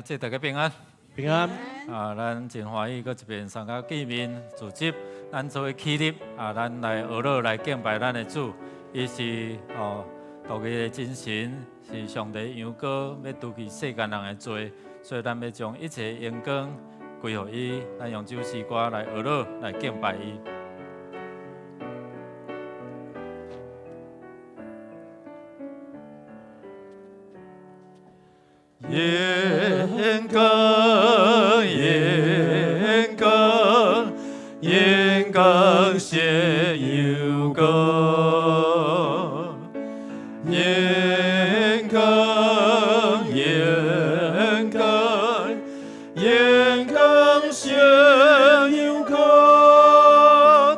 祝大家平安。平安。咱真欢喜，搁一遍参加见面聚集，咱作为起立，咱来学乐来敬拜咱的主。伊是独一的真神，是上帝羊羔，要除去世间人的罪，所以咱要将一切荣光归乎伊。咱用这首诗歌来学乐，来敬拜伊。眼光，眼光，眼光是有光，眼光，眼光，眼光是有光，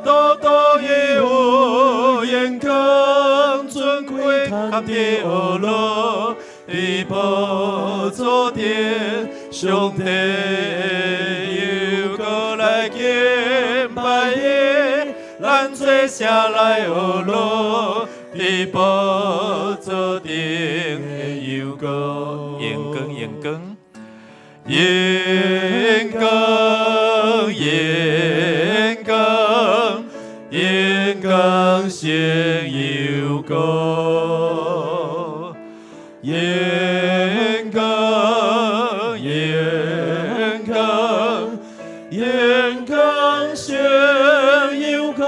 多多也有眼光，尊贵看的恶路。你宝座殿，上帝又过来敬拜耶，咱做啥来学乐？你宝座殿又过眼光，眼光，眼光，眼光，眼光先有光。眼光，眼光，眼光先有光，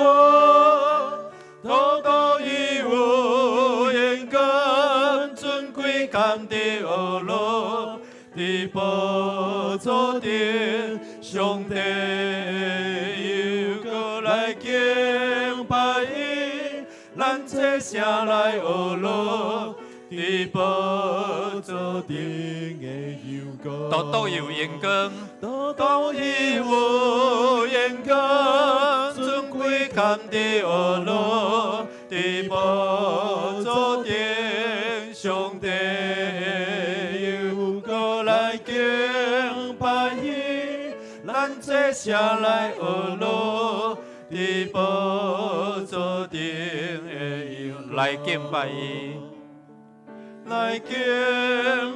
多多义有眼光，尊贵感的恶路，的宝座殿，上帝又过来敬拜伊，咱做啥来学乐？你宝座顶的阳光，多多有阳光，多多有阳光，尊贵看的恶路，你宝座顶，上帝又过来敬拜伊，咱做啥来学乐？你宝座顶的来敬拜伊。来敬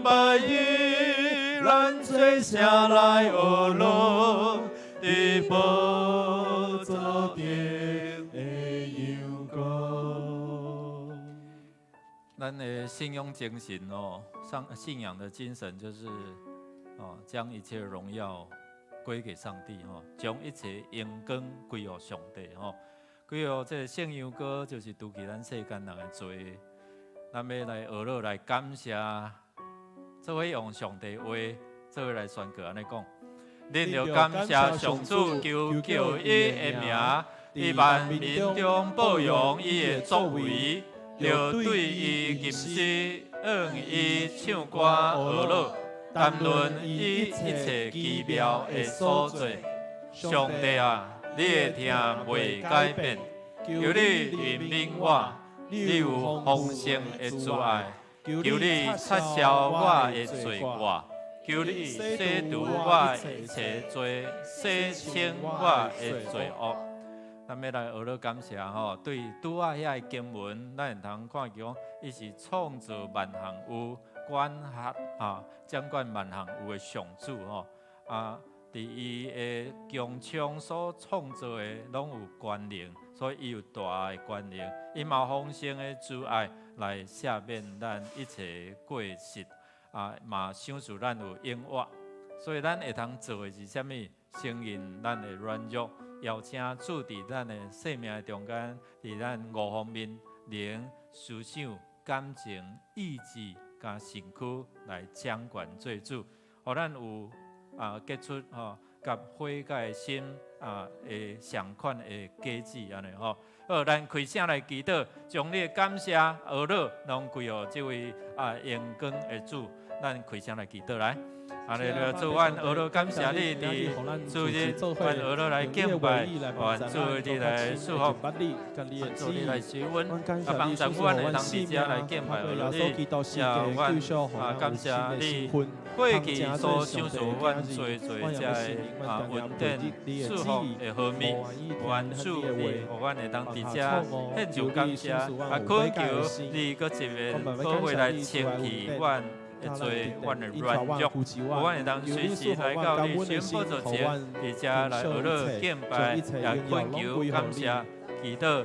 拜伊，咱做啥来学乐？你宝座顶的阳光。咱的信仰精神信仰的精神就是将一切荣耀归给上帝将一切荣光归给上帝归给这圣羊羔，就是除去咱世间人的罪。咱要来学乐来感谢，做伙用上帝话，做伙来宣告安尼讲。恁要感谢上主，求叫伊的名，伫万民中保养伊的作为，要对伊吟诗，向伊唱歌学乐，谈论伊一切奇妙的所做。上帝啊，你的听袂改变，求你怜悯我。你有丰盛的慈爱，求你擦消我的罪过，求你洗除我的一切罪，洗清我的罪恶。咱要来学乐感谢对拄仔遐的经文，咱会通看见讲，伊是创造万象有、管辖掌管万象有的上主伫伊的强强所创造的，拢有权能。所以伊有大的权能，伊嘛丰盛的慈爱来赦免咱一切过失嘛想使咱有永活。所以咱会通做的是啥物？承认咱的软弱，邀请主伫咱的生命中间，伫咱五方面灵、思想、感情、意志加身躯来掌管做主，互咱有结出甲悔改的心。的相款的价值安尼好，咱开声来祈祷，将你的感谢、学乐拢归予这位荣光的主。咱开声来祈祷来。阿利路亚，主，阮学乐感谢你，伫主日，阮学乐来敬拜，愿主你来祝福，主你来施恩，帮助阮会通伫遮来敬拜学乐你，也阮感谢你。过去所享受阮做遮的稳定、祝福的好物，愿主你，互阮会当伫遮献上感谢，恳求你搁一遍好伙来清去阮会做阮的软弱，阮会当随时来到你圣宝座前，伫遮来学乐敬拜，也恳求感谢祈祷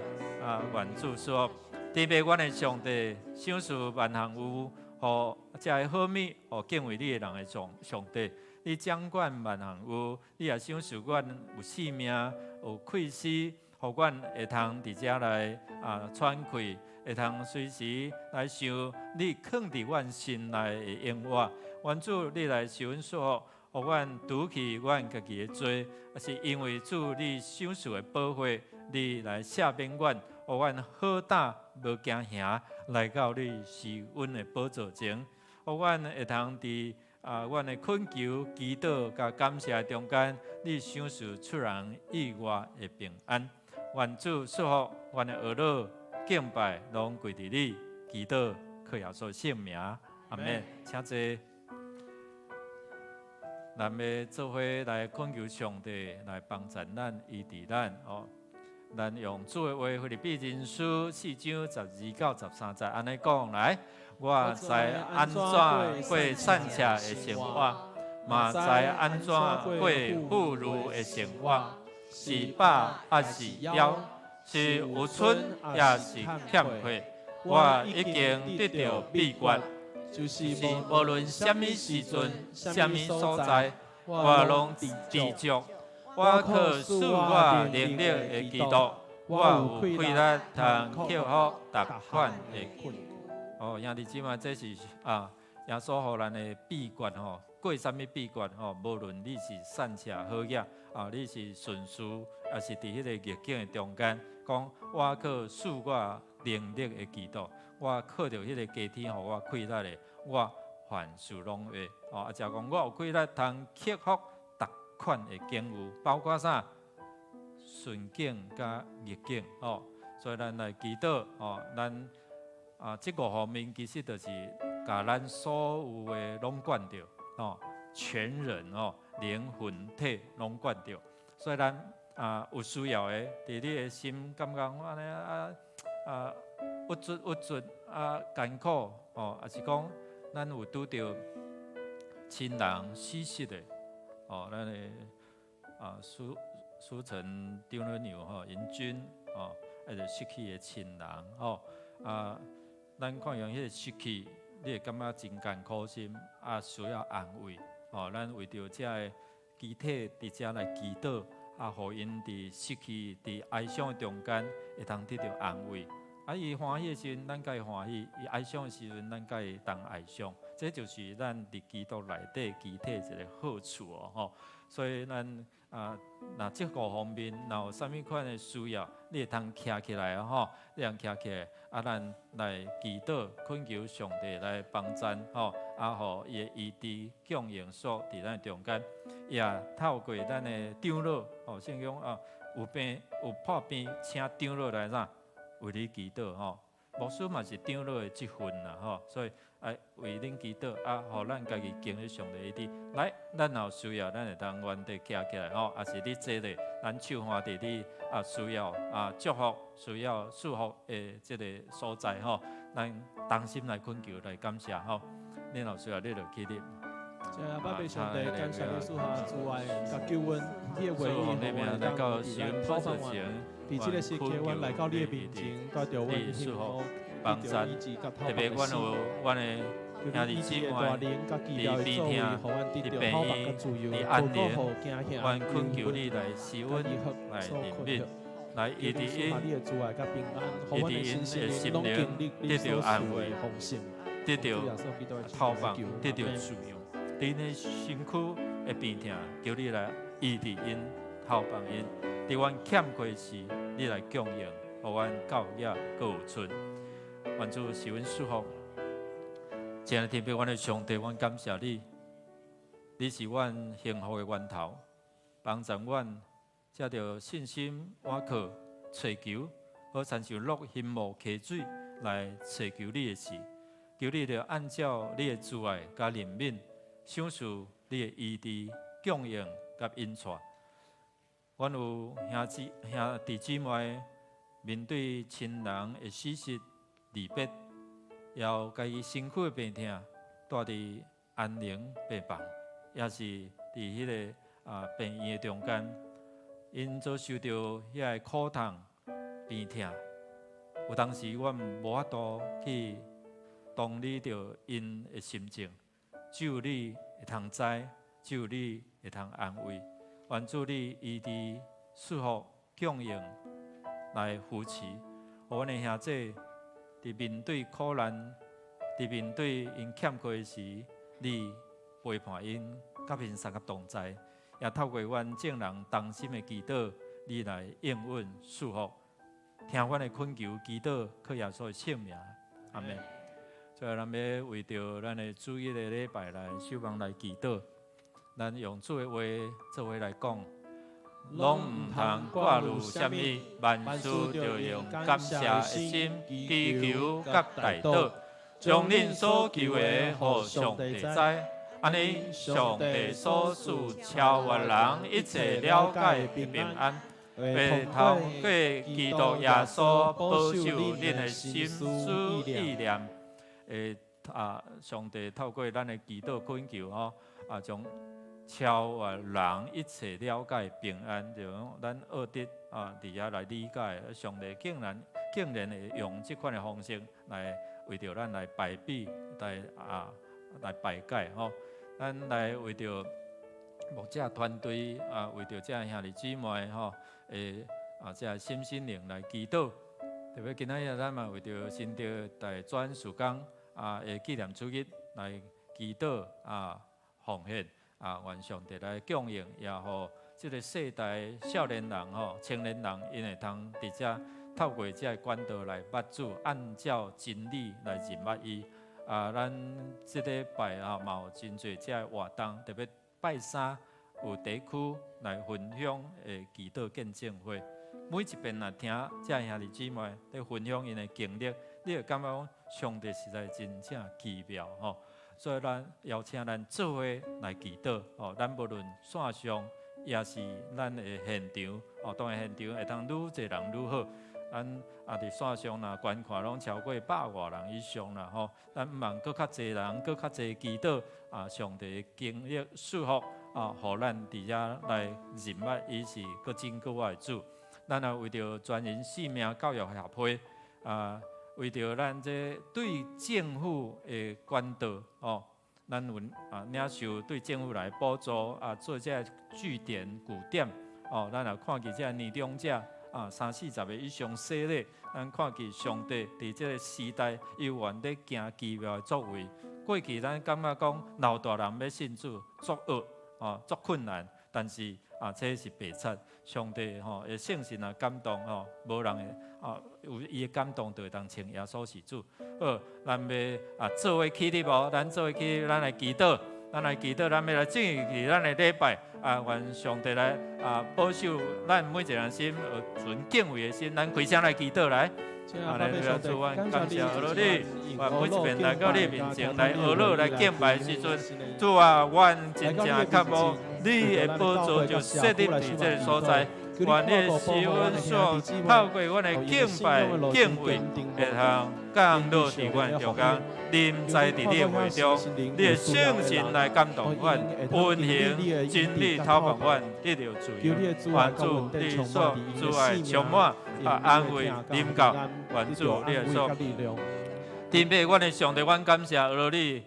愿主说，特别阮的上帝，赏赐万行有，互遮个好物，互敬畏你的人的上帝。你掌管万行有，你也赏赐阮有性命，有气息，互阮会通伫遮来喘气，会通随时来想你放伫阮心内的永活。愿主你来受阮祝福，互阮拄起阮家己的罪，是因为主你赏赐的保护，你来赦免阮，互阮好胆无惊吓，来到你施恩的宝座前，互阮会通伫阮的恳求、祈祷、甲感谢中间，你赏赐出人意外的平安。愿主祝福阮的学乐敬拜，拢归伫你，祈祷靠耶稣圣名，阿门。请坐。咱要做伙来恳求上帝来帮助咱、医治咱哦。咱用主的话，腓立比人书4章12到13节安尼讲来。我知安怎过善车的生活，嘛知安怎过富裕的生活，是饱还是枵，是有剩也是欠缺。我已经得到秘诀，就是无论什么时阵、什么所在，我拢知足。我靠使我能力的基督，我有气力通克服逐款的困难。哦，兄弟姊妹，这是耶稣互咱的秘诀吼。过什么秘诀吼？无论你是善车好业你是顺事，也是伫迄个逆境的中间，讲我靠使我能力的基督，我靠着迄个基天互我气力的，我凡事拢会哦。就讲我有气力通克服逐款的境遇，包括啥顺境甲逆境哦。所以咱来祈祷哦，咱这5方面其实就是把咱所有的拢管着哦，全人哦，灵魂体拢管着。所以咱有需要的，伫你的心感觉安尼郁卒艰苦哦，也是讲咱有拄着亲人死失的哦，咱的苏城长老娘吼，因君哦，还是失去的亲人哦咱看用迄个失去，你会感觉真艰苦心需要安慰哦。咱为着这个肢体伫遮来祈祷互因伫失去、伫哀伤的中间，会通得到安慰。伊欢喜的时阵，咱甲伊欢喜；伊哀伤的时阵，咱甲伊同哀伤。这就是咱伫基督内底肢体一个好处哦。吼，所以咱若这5方面，若有啥物款的需要，你会通徛起来吼，你通徛起来咱来祈祷，恳求上帝来帮咱吼，互伊的医治供应所伫咱中间，也透过咱的长老哦，圣经有病有破病，请长老来啥为你祈祷吼。牧师嘛是长老的职分啦吼，所以为恁祈祷互咱家己经历上帝的。来，咱有需要，咱会当原地徛起来吼，也是你坐咧，咱手放伫你需要祝福、需要祝福的这个所在吼，咱同心来恳求来感谢吼。恁有需要，你就起立。谢谢爸爸上帝，感谢你属下主爱，甲救恩，你的话语互我来到是咱讨饭完。伫这个时刻，阮来到你的面前，交着阮幸福，帮助，特别阮有阮的兄弟姊妹，伫边听，伫病院，伫安宁，阮恳求你来施恩，来怜悯，来医治因，医治因的心灵得到安慰，得到透放，得到自由。因的身躯的病痛，求你来医治因、透放因。伫阮欠缺时，你来供应，互阮教业各有存。愿主是阮祝福。亲爱的天父，阮的上帝，阮感谢你，你是阮幸福的源头，帮助阮借着信心倚靠、祈求，好亲像落hin幕溪水来祈求你的事。求你着按照你的慈爱甲怜悯。享受你的医治、供应甲引带，阮有兄弟姊妹面对亲人的死失、离别，也有家己身躯的病痛，住伫安宁病房，也是伫迄个病院的中间，因遭受到遐个苦痛、病痛。有当时我无法度去同理着因的心情，只有你会通知，只有你会通安慰。愿主你医治、束缚、供应来扶持，互阮的兄姐伫面对苦难、伫面对因欠缺时，你陪伴因甲因三个同在，也透过阮众人同心的祈祷，你来应允束缚。听阮的恳求，祈祷靠耶稣的圣名，阿门。最后，咱要为着咱的主日的礼拜来守望来祈祷。咱用主的话做伙来讲，拢唔通挂虑什么，万事就用感谢的心祈求甲代祷，将恁所求的互上帝知。安尼，上帝所赐超越人一切了解的平安。会透过基督耶稣保守恁的心思意念，上帝透过咱的祈祷恳求将超越人一切了解平安，就讲咱学得伫遐来理解，上帝竟然会用这款的方式来为着咱来排比，来排解咱来为着牧者团队为着这兄弟姊妹这心灵来祈祷。特别今仔日咱嘛为着新着大转事工纪念主日来祈祷奉献愿上帝来供应，也互这个世代少年人青年人，因会通伫遮透过这个管道来捌主，按照真理来认捌伊。咱这礼拜嘛有真侪这个活动，特别拜三有地区来分享祈祷见证会。每一遍来听这兄弟姊妹在分享因的经历，你会感觉讲上帝实在真正奇妙所以咱邀请咱做伙来祈祷咱无论线上也是咱的现场当然现场会通愈侪人愈好。咱伫线上啦，观看拢超过100外人以上啦咱毋茫搁较侪人，搁较侪祈祷上帝的经历束缚互咱伫遮来认捌伊是搁真搁活的主。咱也为着全人性命教育协会为着咱这对政府的管道咱有领受对政府来补助做这据点据点咱也看见这年长者30个以上洗礼，咱看见上帝伫这个时代有愿在行奇妙的作为。过去咱感觉讲老大人要信主作恶作困难，但是这是白贼。上帝的圣神感动无人会有伊的感动，就会当称耶稣是主。好，咱要做伙起立无？咱做伙起立，咱来祈祷。咱来祈祷，咱要来进行咱的礼拜愿上帝来保守咱每一个人心，存敬畏的心。咱开声来祈祷来。主，阮感谢俄罗你，每一遍来到你面前来俄罗来敬拜时阵，主啊，阮真正较无你的宝座就设立伫这个所在。愿你的施恩所透过阮的敬拜敬畏，会通降落伫阮中间，临在伫你的会中，你的圣神来感动阮，运行真理透放阮，得到自由。愿主你所主爱充满安慰临到，愿主你的所天父，阮的上帝，阮感谢俄你。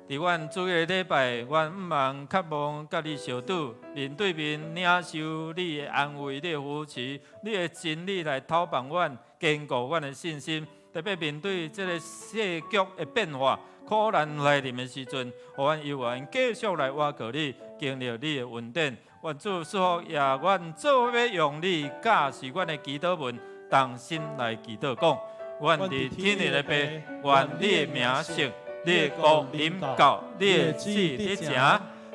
伫阮主日礼拜，阮毋茫渴望甲你相拄，面对面领受你的安慰、你的扶持、你的真理来透放阮，坚固阮的信心。特别面对这个世局的变化、苦难来临的时阵，互阮犹原继续来倚靠你，经历你的恩典。愿主赐福，也愿做伙用你教示阮的祈祷文，同心来祈祷讲：愿伫天日的爸，愿你的名圣。你的国临到，你的旨伫成，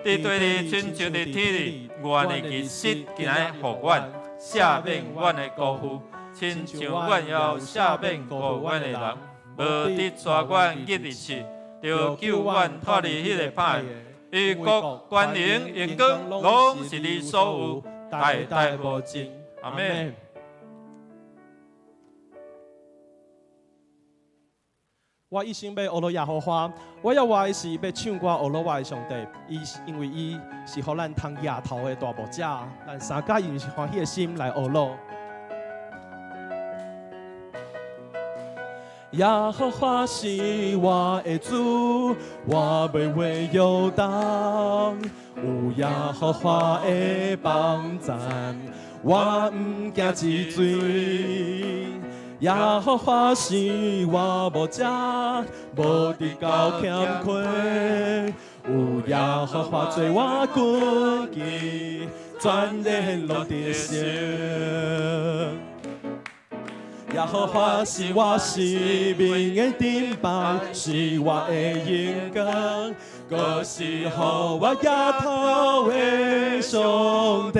伫对你亲像伫天里，愿的其实今日互阮赦免阮的辜负，亲像阮要赦免辜负阮的人，无伫抓阮入入去，就救阮脱离迄个歹。伊国权能荣光，拢是你所有，代代无尽。阿门。我一心要学罗耶和华，我要活的是要唱歌学罗我的上帝。因为伊是互咱通亚头的大牧者，咱三家因是欢喜的心来学罗。耶和华是我的主，我袂为忧担。有耶和华的帮赞，我毋惊之罪。耶和华是我牧者，无得高欠亏。有耶和华做我根基，全然落地性。耶和华是我生命的顶牌，是我的眼光，更是予我夜头的上帝。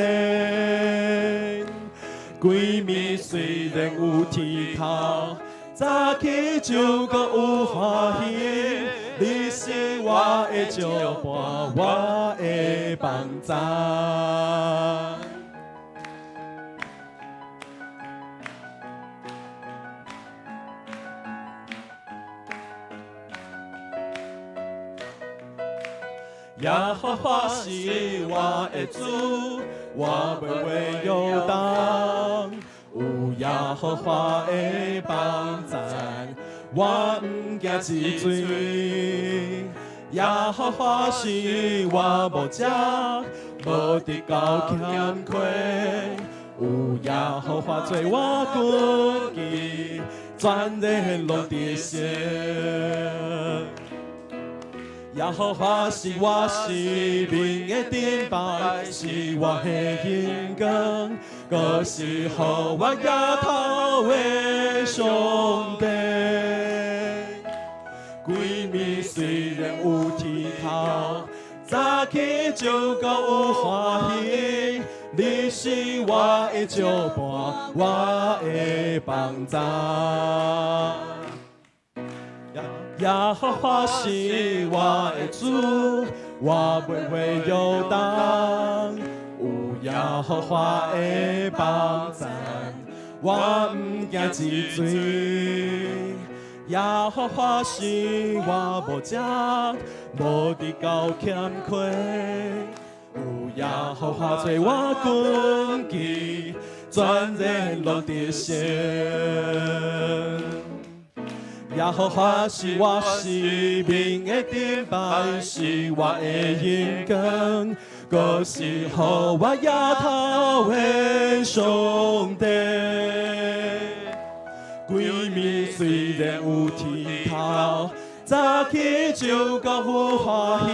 规暝虽然有天头，早起就搁有欢喜。你是我的照伴，我的帮赞。耶和华是我的主，我袂为忧担。有耶和华的帮赞，我毋惊之罪。耶和华是我牧者，无得高欠亏。有耶和华做我根基，全然落地性。耶和华是我生命的顶牌，是我的眼光，更是予我夜头的上帝。规暝虽然有天头，早起就搁有欢喜。你是我的照伴，我的帮赞。耶和华是我的主，我袂为忧担。有耶和华的帮赞，我毋惊之罪。耶和华是我牧者，无得高欠亏。有耶和华做我根基，全然落地性。耶和华是我生命的顶牌，是我的眼光，更是予我夜头的上帝。规暝虽然有天头，早起就搁有欢喜。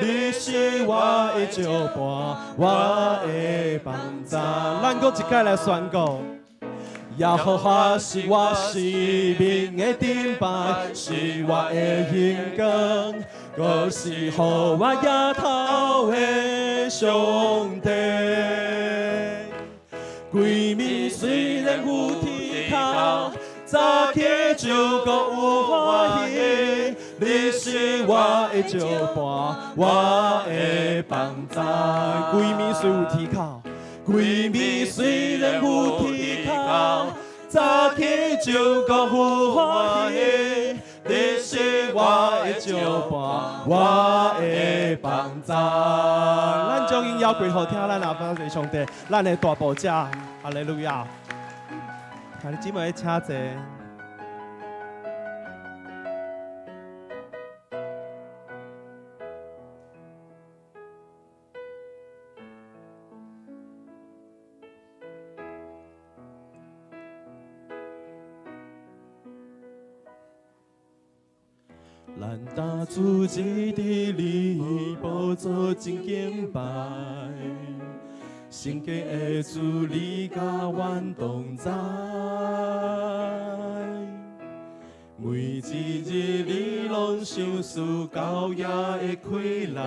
你是我的照伴，我的帮赞。咱搁一摆来宣告。耶和华是我生命的顶牌，是我的眼光，更是予我夜头的上帝。规暝虽然有天头，早起就搁有欢喜。你是我的照伴，我的帮赞。规暝虽有天头。规暝虽然有天头，早起就搁有欢喜。你是我的照伴，我的帮赞。咱将音乐归好听，咱阿爸的上帝，咱的大保者，哈利路亚。兄弟姊妹，请坐。咱打主一伫你宝座真敬拜，圣洁的主你甲阮同在。每一日你拢想思高野的快乐，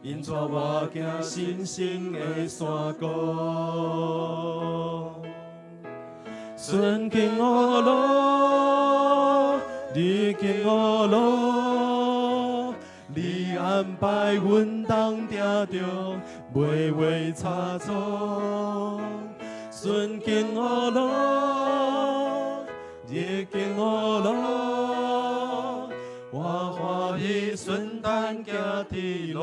引带我行神圣的山谷，顺境我路。你经我路，你安排阮当定着，袂为差错。顺境我路，日经黑路，我欢喜顺坦行天路。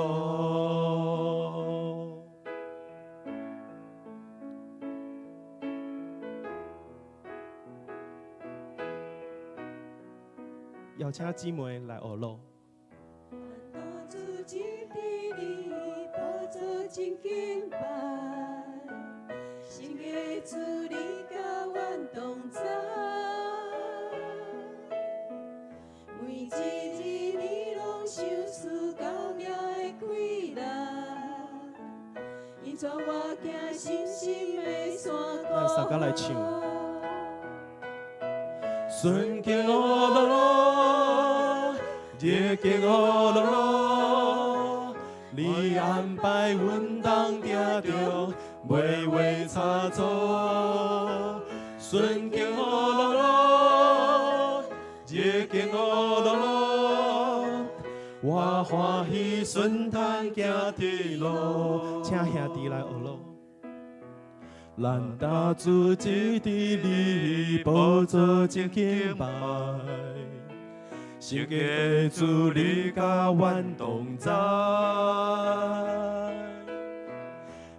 邀请姊妹来学路。多主一地里，宝座真敬拜，心的主你甲阮同在。每一日你拢想思高命的快乐，引带我行信心的山咱三甲来唱。高。顺经黑路，日经黑路，你安排阮当定着，袂为差错。顺经黑路，日经黑路，我欢喜顺坦行天路。请兄弟来学路。咱打主一地里，宝座前敬拜，圣洁主你甲阮同在。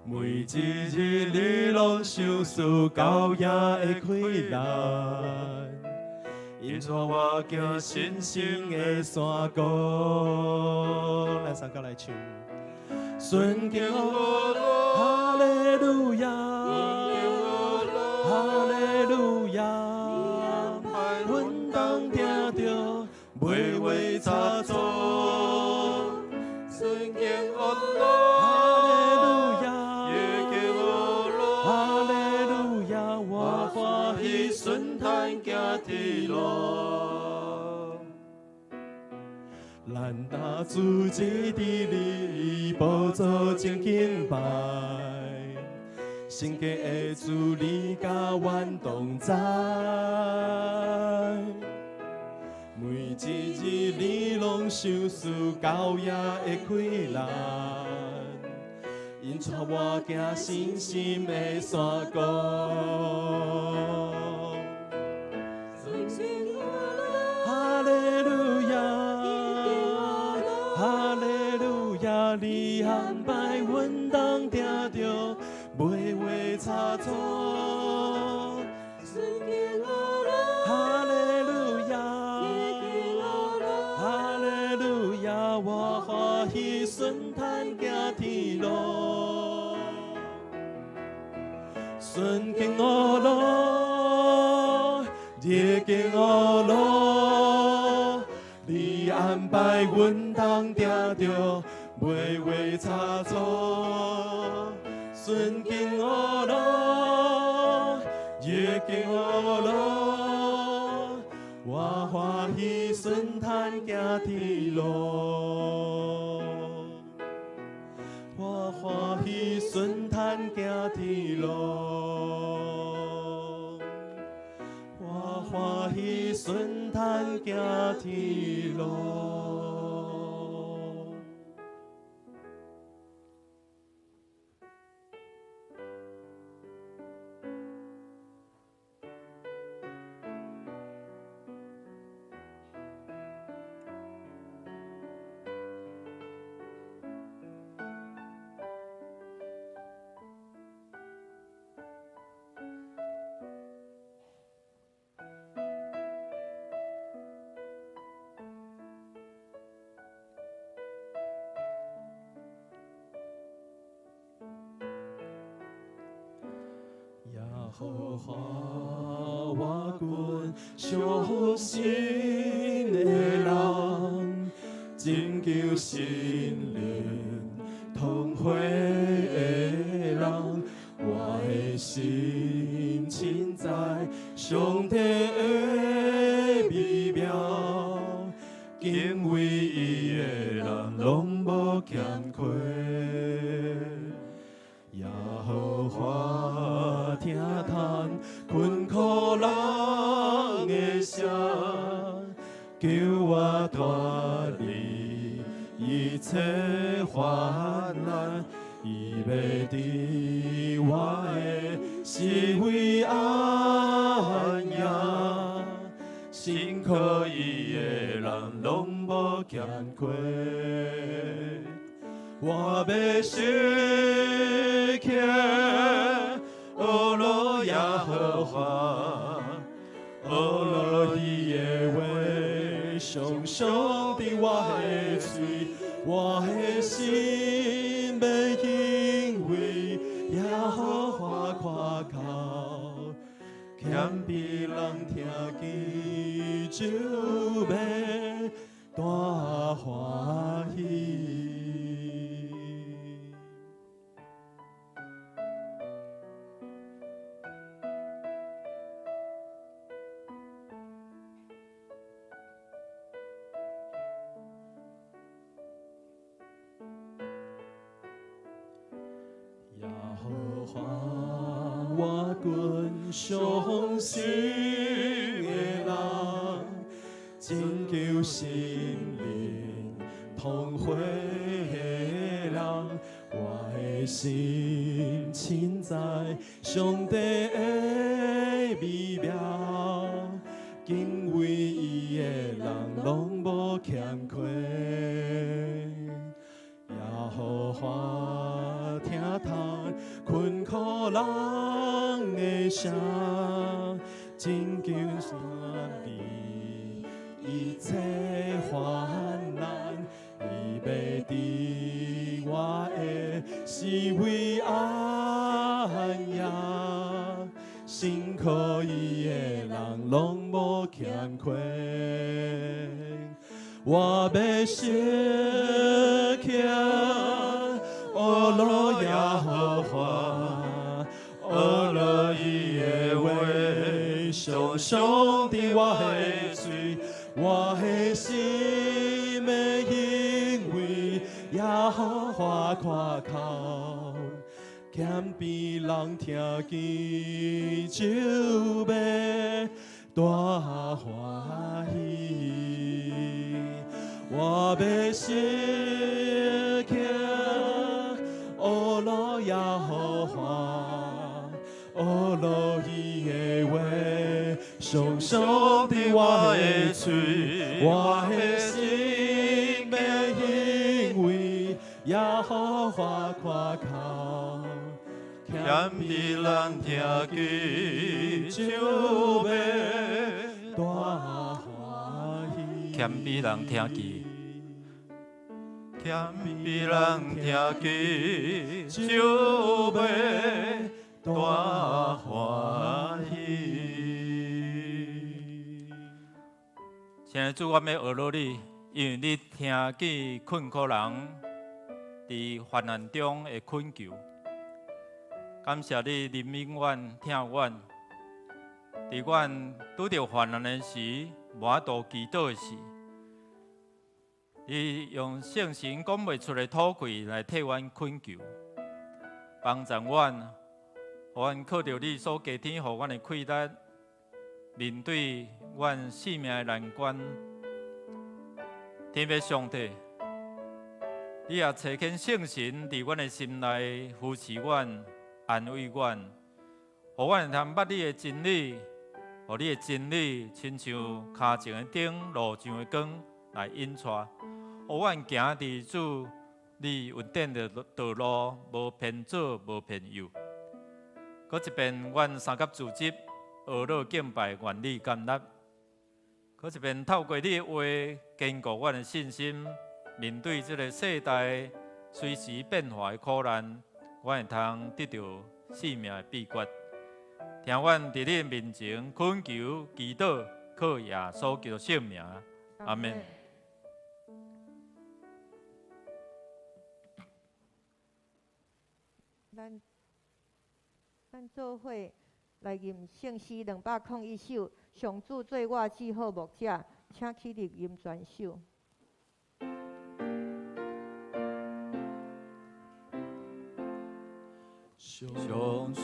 每一日你拢享受高雅的快乐，引带我行神圣的山高。咱三个来唱，顺经黑路，哈利路亚。哈利路亚，阮当定着，袂为差错。顺经黑路，哈利路亚，日经黑路，哈利路亚，我欢喜顺坦行天路。咱打主一地里，宝座前敬拜。圣洁的主你甲阮同在，每一日你拢享受高雅的快乐，引带我行信心的山高。哈利路亚，哈利路亚，你安排阮当定着。袂为差错，哈利路亚，哈利路亚，我欢喜顺坦行天路，顺经黑路，日经黑路，你安排阮当定着，袂为差错。顺经黑路，日经黑路，我欢喜顺坦行天路，我欢喜顺坦行天路，我欢喜顺坦行天路。耶和华我君相信的人，拯救心灵同会的人，我的心亲在上帝的美妙，敬畏伊的人拢无欠缺。耶和华听叹困苦人的声，救我脱离一切患难，伊要伫我的是为安养，要诗歌，哦罗耶和华，哦罗伊的话，上上的我的嘴，我的心要因为耶和华夸口，谦卑人听见就要大欢喜。耶和华，我群相信的人，拯救心灵同会的人，我的心亲在上帝的美妙，敬畏伊的人拢无欠亏。耶和华听透困苦人的声，拯救生离一切患难，伊要伫我的是为安养，辛苦伊的人拢无欠亏。我要写起，哦罗耶和华，哦罗伊的话，上上的我的嘴，我的心要因为耶和华夸口，谦卑人听见就要大欢喜。我要写起，哦罗耶和华，哦罗伊的话，上上的我的嘴，我的心要因为耶和华夸口，谦卑人听见就要大欢喜。谦卑人听见。谦卑人听见就要大欢喜。现在主，我要学罗你，因为你听见困苦人伫患难中的恳求。感谢你怜悯阮、听阮，伫阮拄着患难的时，无法度祈祷的时，你用圣神讲袂出的土气来替阮恳求，帮助阮，互阮靠着你所加添互阮的气力，面对阮生命的难关。天父上帝，你也找见圣神伫阮的心内扶持阮、安慰阮，互阮通捌你的真理，互你的真理亲像骹前的灯、路上的光来引带。互阮行伫主你稳定的道路，无偏左，无偏右。搁一遍，阮三甲自执，学乐敬拜，愿你甘纳。搁一遍，透过你的话，坚固阮的信心，面对这个世代随时变化的苦难，阮会通得到生命的秘诀。听阮伫你的面前恳求、祈祷，靠耶稣基督圣名，阿门。咱做伙来吟圣诗201首，上主做我至好牧者，请起立吟全首。上主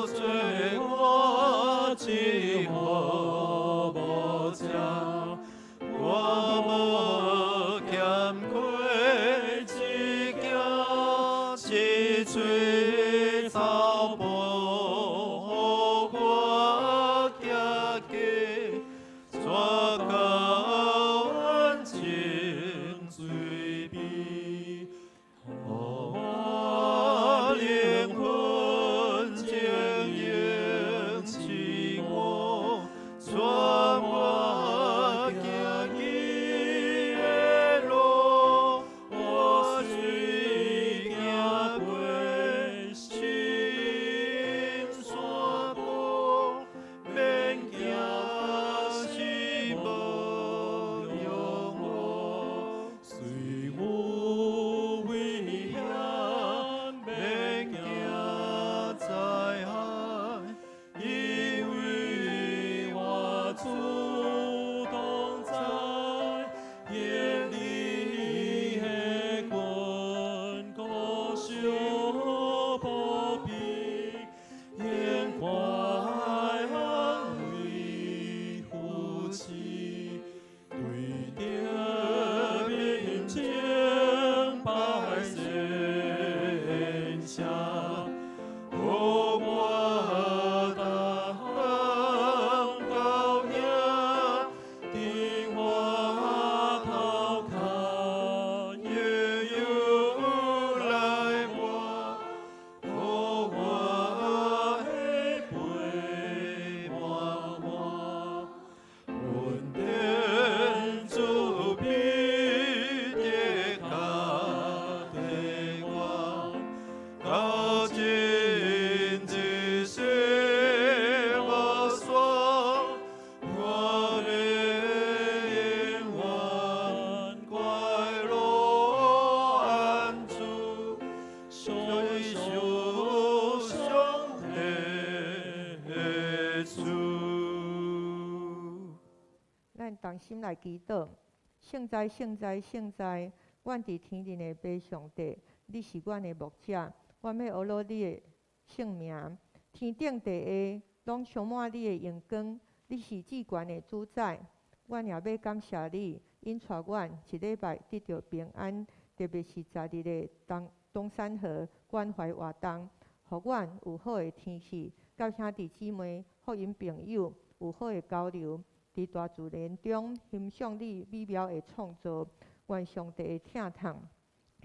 做我至好牧者，我无欠亏之家，是最草木，我行过，抓到安静水边。我追求上帝的主。咱同心来祈祷，圣哉圣哉圣哉！阮伫天顶的爸上帝，你是阮的牧者，阮要学罗你的圣名。天顶地下拢充满你的荣光，你是至悬的主宰。阮也要感谢你，引带阮一礼拜得到平安，特别是昨日的东山河关怀活动，互阮有好的天气，甲兄弟姊妹、福音朋友有好的交流。伫大自然中欣赏你美妙的创造，愿上帝的疼痛、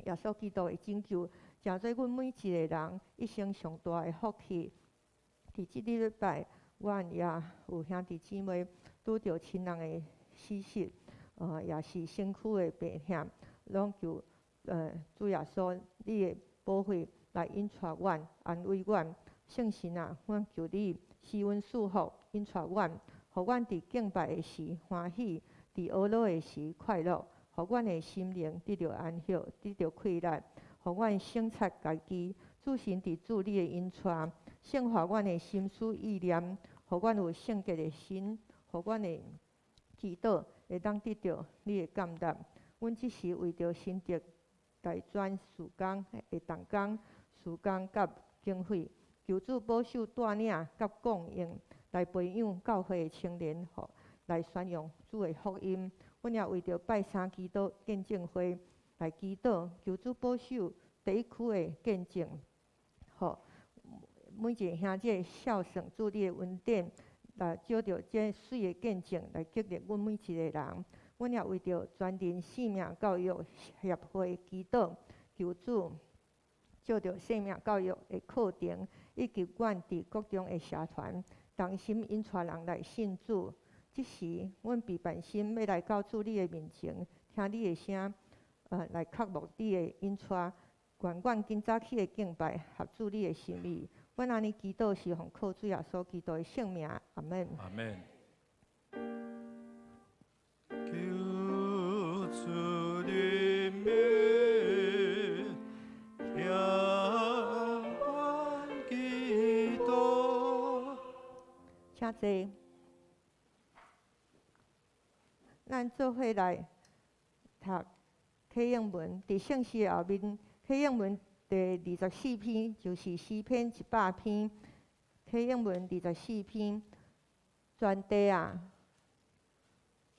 耶稣基督的拯救，成做阮每一个人一生上大的福气。伫即礼拜，阮也有兄弟姊妹拄着亲人的死失，也是身躯的病险，拢求主耶稣你的保惠来引带阮、安慰阮。圣神啊，阮求你施阮祝福，引带阮。互阮伫敬拜的时欢喜，伫懊恼的时快乐，互阮的心灵得到安息，得到快乐，互阮省察家己，主神伫主你的引带，圣化阮的心思意念，互阮有圣洁的心，互阮的祈祷会当得到你的感动。阮即时为着新竹大专事工的动工、事工甲经费，求主保守带领甲供应。来培养教会的青年，来宣扬主的福音。阮也为着拜三基督见证会来祈祷，求主保守第一区的见证，每一个兄弟孝顺主你的恩典，来照着这水的见证来激励阮每一个人。阮也为着全人性命教育协会祈祷，求主照着性命教育的课程，以及阮伫各种的社团。同心引带人来信主，即时阮备办心要来到主你的面前，听你的声，来渴慕你的引带，愿阮今早起的敬拜合主你的心意。阮安尼祈祷是奉靠主耶稣基督的圣名，阿门。阿门。求主的名，听阮祈祷。请坐。咱做伙来读启应文，伫圣诗后面，启应文第24篇就是诗篇100篇。启应文24篇，全地啊，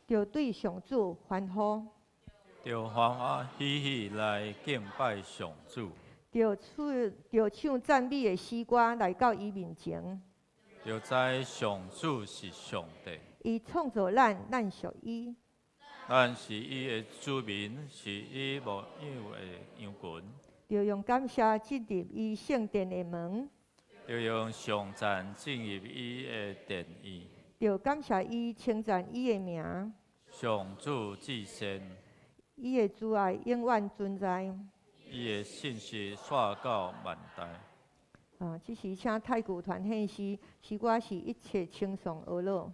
着对上主欢呼，着欢欢喜喜来敬拜上主，着唱赞美的诗歌来到伊面前。着知上主是上帝，伊创造咱，咱属伊。咱是伊的子民，是伊无有的羊群。着用感谢进入伊圣殿的门，着用上赞进入伊的殿宇。着感谢伊，称赞伊的名。上主至善，伊的慈爱永远存在。伊的信息传到万代。即时请太古团献诗，诗歌是一切称颂而乐。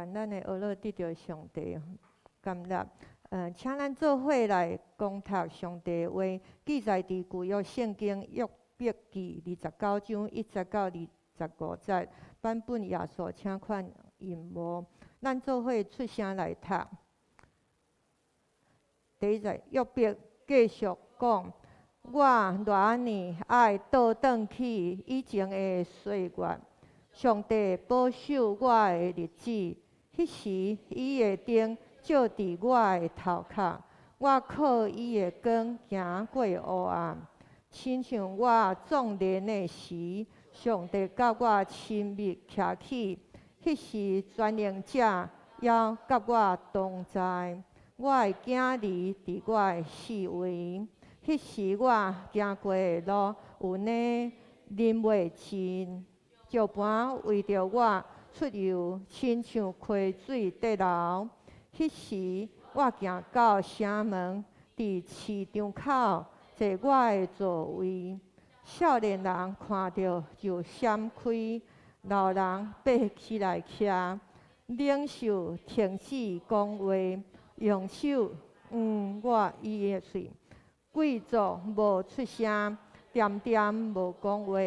愿咱的儿女得到上帝感纳。请咱做伙来攻读上帝的话，记载伫旧约圣经约伯记29章1节到25节，版本耶稣，请看荧幕。咱做伙出声来读。第一节，约伯继续讲：我偌年爱倒转去以前的岁月，上帝保守我的日子，迄时伊的灯照伫我的头壳，我靠伊的光行过黑暗。亲像我壮年的时，上帝甲我亲密徛起，迄时全能者也甲我同在。我的囝儿伫我的四围，迄时我行过的路有呢啉袂尽，石盘为着我出游，亲像溪水得流。迄时我行到城门，伫市场口坐我的座位，少年人看到就闪开，老人爬起来徛，领袖停止讲话。用手我伊的喙，贵族无出声，点点无讲话。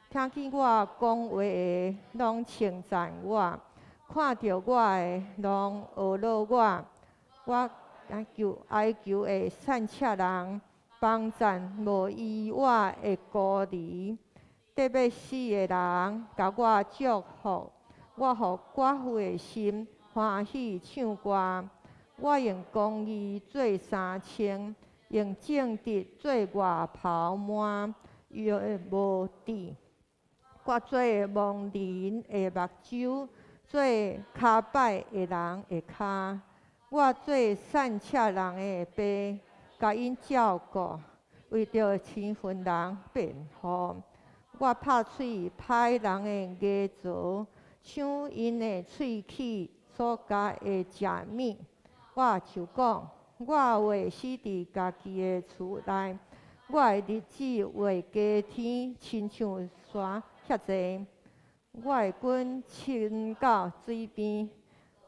听见我讲话的，拢称赞我；看到我的，拢学乐我。我哀求的善车人，帮赞无依我的孤儿。得要死的人，甲我祝福。我互寡妇的心欢喜唱歌。我用公义做衫穿，用正直做外袍满，约无底。我做盲人的目睭，做骹歹的人的骹。我做善车人的背，甲因照顾，为着亲近人辩护。我拍喙歹人的牙槽，抢因的喙齿所加的食物。我就讲，我话死伫家己的厝内，我的日子画加天，亲像山遐济。我的棍伸到水边，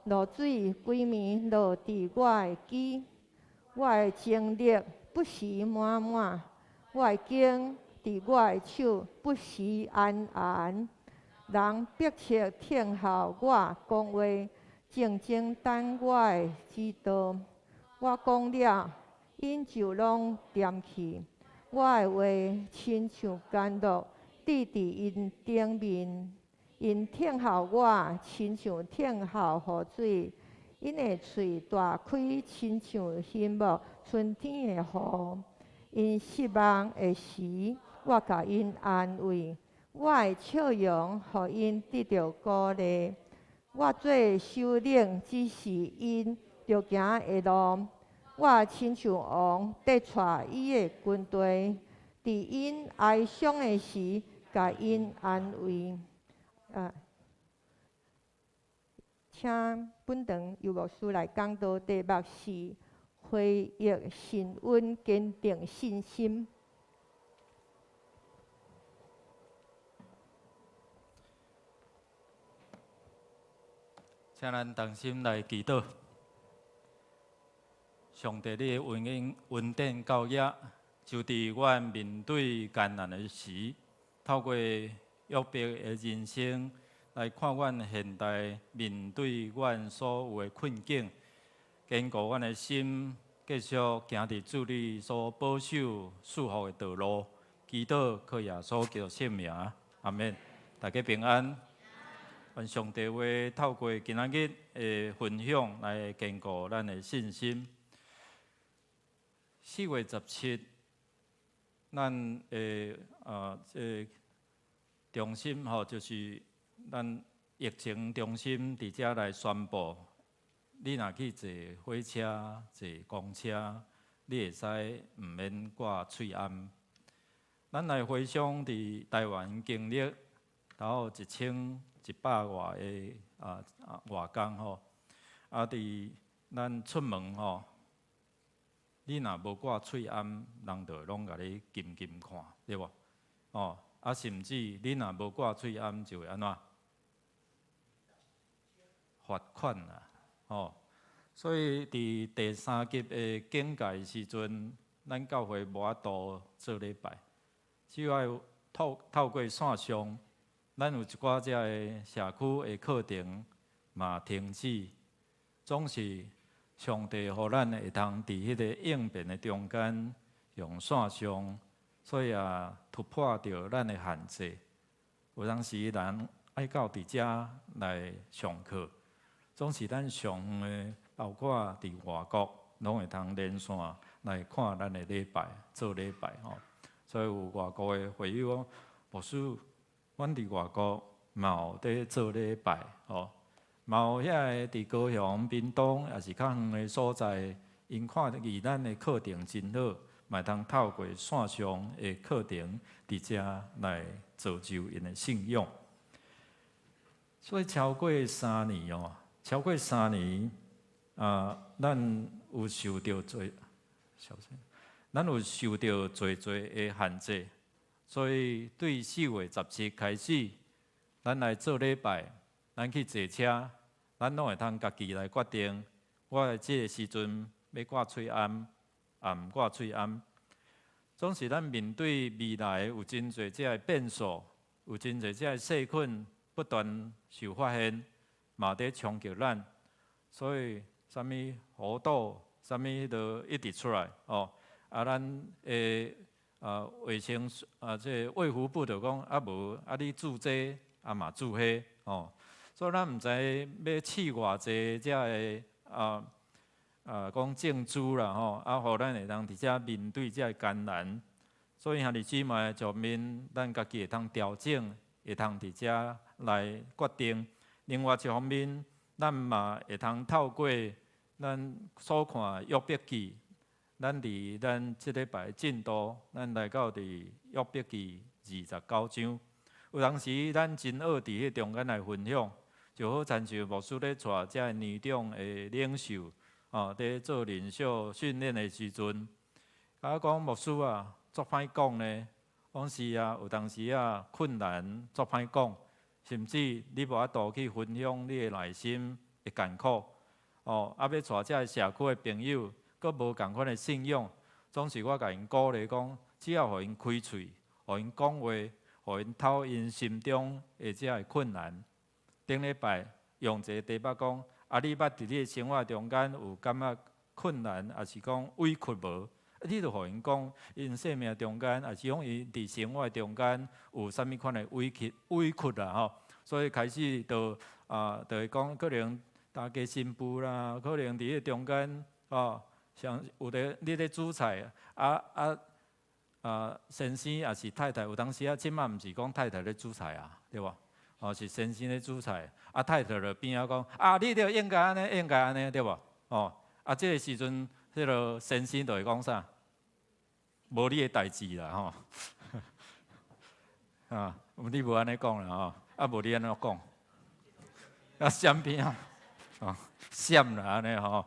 露水规暝落伫我的肌。我的精力不时满满，我的经伫我的手不时安安。人迫切听候我讲话。静静等我的指导，我讲了，因就拢点去。我的话亲像甘露滴伫因顶面，因听候我，亲像听候雨水。因的喙大开，亲像翕目春天的雨。因失望的时，我甲因安慰。我的笑容，互因得到鼓励。我做首领，只是因着行的路。我亲像王，得带伊的军队，伫因哀伤的时，甲因安慰。请本堂游牧师来讲道题目是回忆神恩，坚定信心。请咱同心来祈祷。上帝，你的恩典教约，就伫阮面对艰难的时，透过约伯的人生来看阮现代面对阮所有的困境，坚固阮的心，继续行伫主你所保守束缚的道路。祈祷靠耶稣基督圣名，阿免。大家平安。愿上帝话透过今仔日的分享来坚固咱的信心。4月17，咱中心就是咱疫情中心伫遮来宣布，你若去坐火车、坐公车，你会使毋免挂喙罨。咱来回想伫台湾经历，然后1100外的外工吼，伫咱出门吼，你若无挂喙罨，人就拢甲你禁看，对无？甚至你若无挂喙罨，就会安怎？罚款啦，哦，所以伫第3级的警戒时阵，咱教会无法度做礼拜，只要透过线上，咱有一寡只个社区的课程嘛停止，总是上帝互咱会通伫迄个应变的中间用线上，所以也突破着咱的限制。有当时人爱到伫遮来上课，总是咱上远的，包括伫外国，拢会通连线来看咱的礼拜，做礼拜吼。所以有外国的会友讲，牧师，阮伫外国嘛有伫做礼拜吼，嘛有遐个伫高雄、屏东，也是较远的所在，因看见咱的课程真好，嘛通透过线上的课程伫遮来造就因的信用。所以超过3年哦，超过3年咱有受到小心，咱有受到侪的限制，所以对4月17开始，咱来做礼拜，咱去坐车，咱拢会通家己来决定。我即个时阵要挂喙罨，也毋挂喙罨。总是咱面对未来有真侪即个变数，有真侪即个细菌不断受发现，嘛伫冲击咱，所以啥物糊涂，啥物都一直出来哦。咱诶卫生即卫福部就讲无你注这嘛注迄哦，所以咱毋知要试偌济即个讲证书啦吼，互咱会当伫遮面对即个艰难。所以兄弟姊妹上面，咱家己会通调整，会通伫遮来决定。另外一方面，咱嘛会通透过咱所看约伯记，咱伫咱即礼拜进度，咱来到伫约伯记29章。有当时咱真好伫迄中间来分享，就好亲像牧师咧带遮年长的领袖，伫做领袖训练的时阵，甲我讲牧师啊，足歹讲呢。讲是啊，有当时啊困难足歹讲，甚至你无法度去分享你的内心的艰苦。要带遮社区的朋友，佮无共款的信仰，总是我甲因鼓励讲，只要互因开喙，互因讲话，互因透因心中的遮个困难。顶礼拜用一个题目讲，你捌伫你的生活中间有感觉困难，还是讲委屈无？你著互因讲，因生命中间，还是讲伊伫生活中间有啥物款的委屈啦吼。所以开始就会讲，可能大家新妇啦，可能伫迄中间像有的你咧煮菜先生也是太太，有当时即摆毋是讲太太咧煮菜啊，对无？是先生咧煮菜，太太就边仔讲你著应该安尼，应该安尼，对无？即个时阵，迄个先生就会讲啥？无你的代志啦，你无安尼讲啦，无你安怎讲？闪边啊，闪啦安尼吼，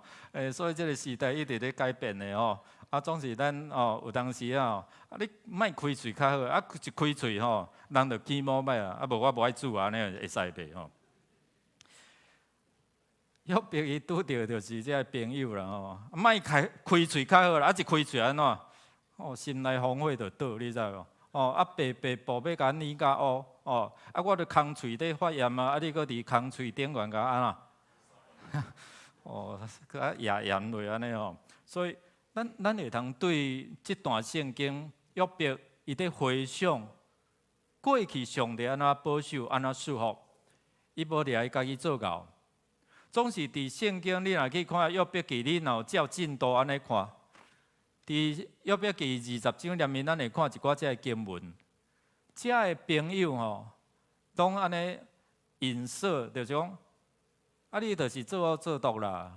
所以这个时代一直咧改变的吼，总是咱有当时你莫开喙较好，一开喙吼，人就起毛歹啊，无我无爱煮安尼会使袂吼。约伯伊拄着就是这朋友啦吼，莫开喙较好啦，一开喙安怎？心内荒废就倒，你知无？白步要甲你甲乌，我著空喙咧发炎你搁伫空喙顶悬甲安怎？搁压炎落安尼吼。所以咱会通对即段圣经约伯伊咧回想过去上帝安怎保守、安怎祝福，伊无伫伊家己做到。总是伫圣经，你若去看约伯记，你若照进度安尼看。伫约伯记20章里面，咱会看一寡遮个经文，遮个朋友吼，拢安尼引说，就是讲，你就是做恶做毒啦，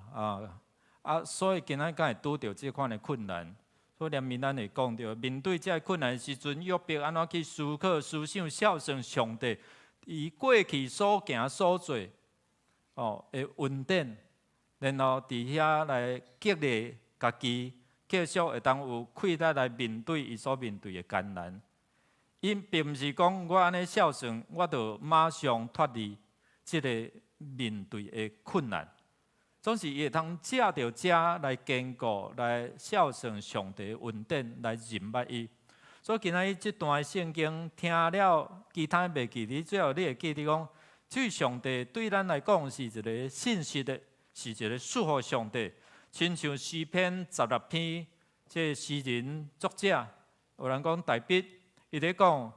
所以今仔敢会拄着即款的困难，所以里面咱会讲到，面对遮个困难的时阵，约伯安怎去思考、思想、孝顺上帝，伊过去所行所做，的恩典，然后伫遐来激励家己。继续会当有气力来面对伊所面对的艰难。因并毋是讲我安尼孝顺，我就马上脱离即个面对的困难，总是伊会通借着这来坚固、来孝顺上帝的恩典，来认捌伊。所以今仔日这段圣经听了，其他袂记哩，最后你会记得讲，这上帝对咱来讲是一个信实的，是一个祝福上帝。亲像诗篇16篇，这诗人作者有人讲大笔，伊咧讲。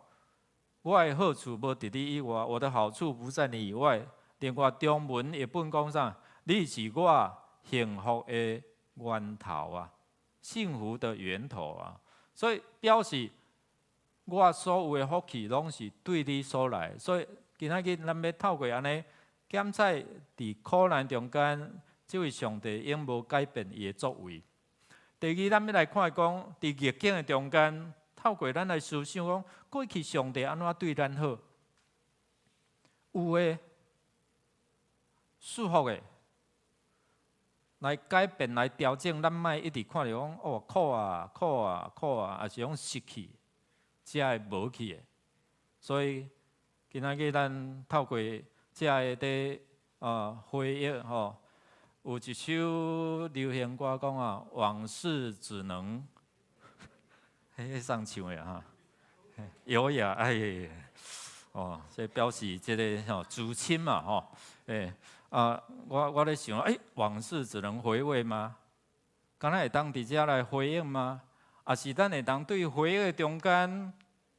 我的好处无伫你以外，我的好处不在你以外。另外中文译本讲啥？你是我幸福的源头啊，幸福的源头啊。所以表示我所有的福气拢是对你所来。所以今仔日咱要透过安尼检测伫苦难中间，这位上帝永无改变伊的作为。第二，咱要来看讲伫逆境的中间。透过咱来思想讲，过去上帝安怎对咱好？有诶，束缚诶，来改变、来调整，咱莫一直看着讲哦苦啊、苦啊、苦啊，也是讲失去，才会无去诶。所以今仔日咱透过这个的回忆吼，有一首流行歌讲啊，往事只能。迄上唱的哈，优雅哎呀，哦，所以表示这个吼主亲嘛吼，我咧想，往事只能回味吗？敢若会当伫遮来回应吗？啊是咱会当对回忆的中间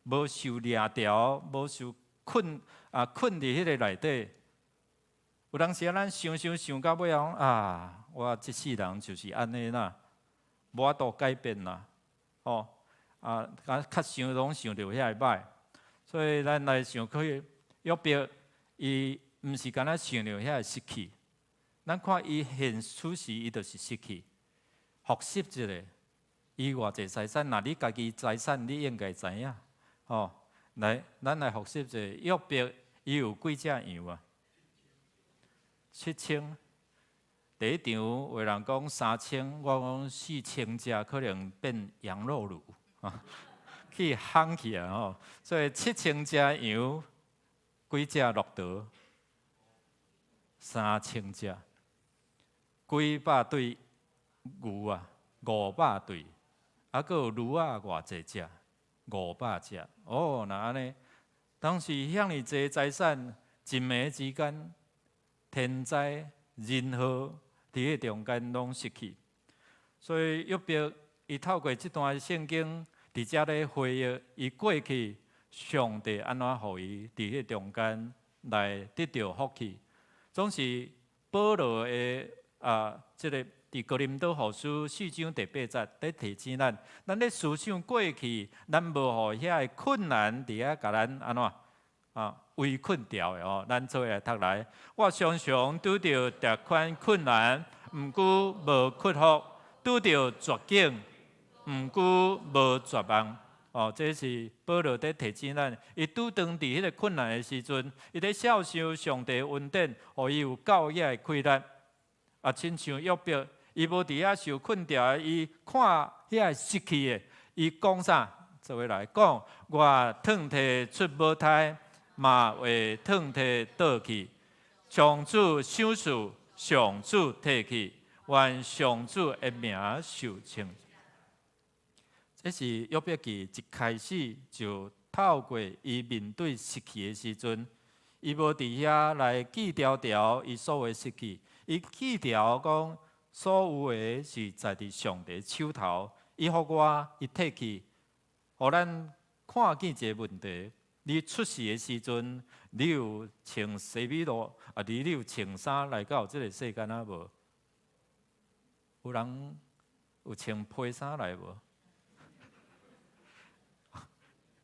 无受掠条，无受困伫迄个内底。有当时咱想到尾后啊，我这世人就是安尼啦，无法度改变啦，哦。较想拢想着遐个歹，所以咱来想去约伯，伊毋是干那想着遐个失去，咱看伊现此时伊就是失去，复习一下，伊偌济财产，若你家己财产你应该知影，哦，来，咱来复习一下，约伯伊有几只羊啊？7000。第一场有人讲3000，我讲4000只，可能变羊肉炉。去夯起啊！吼，所以7000只羊，几只骆驼？3000只，几百对牛啊，500对，阁有驴啊，偌济只？500只。哦，那安尼，当时遐尼济财产，一暝之间，天灾人祸伫迄中间拢失去，所以约伯伊透过这段圣经。伫遮咧回忆，伊过去上帝安怎互伊伫迄中间来得到福气，总是保罗的即个伫哥林多后书4章第8节咧提醒咱，咱咧思想过去，咱无互遐个困难伫遐甲咱安怎围困掉的哦。咱做来读来，我常常拄着逐款困难，毋过无克服，拄着绝境。毋过无绝望，哦，这是保罗在提醒咱，伊拄当伫迄个困难的时阵，伊在孝顺上帝恩典，互伊有教育的开力。亲像约伯，伊无伫遐受困掉，伊看遐失去的，伊讲啥？做伙来讲，我脱体出母胎，嘛会脱体倒去。上主赏赐，上主提去，愿上主的名受称。这是约伯记一开始就透过伊面对失去的时阵，伊无伫遐来记条条伊所有失去，伊记条讲所有的是在伫上帝手头，伊互我伊提去，互咱看见一个问题：你出世的时阵，你有穿西米露你有穿衫来到这个世间啊无？有人有穿皮衫来无？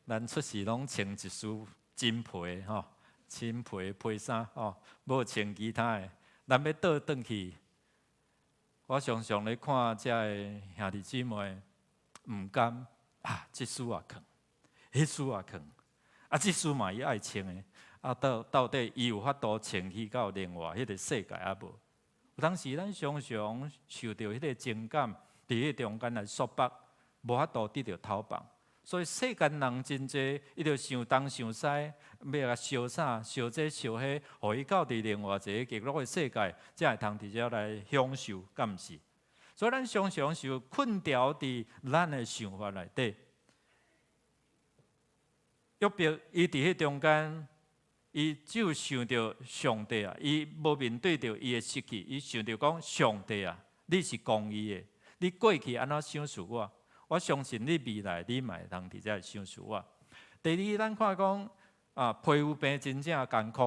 咱出世拢穿一束真皮吼，真皮皮衫吼，无穿其他的。咱要倒转去，我常常咧看遮个兄弟姊妹，毋甘这束也藏，迄束也藏，这束嘛伊爱穿的，到底伊有法度穿去到另外迄个世界啊无？有当时咱常常受到迄个情感，伫迄中间来束缚，无法度得到头放。所以世间人真济，伊就想东想西，要甲烧啥、烧这烧迄，互伊到伫另外一个极乐的世界，才会通伫遮来享受，敢毋是？所以咱常常是困牢伫咱的想法内底。约伯伊伫迄中间，伊只有想着上帝啊，伊无面对着伊的失去，伊想着讲上帝啊，你是公义的，你过去安怎想事我？我相信你未来你嘛会通伫遮想事我。第二，咱看讲啊，皮肤病真正艰苦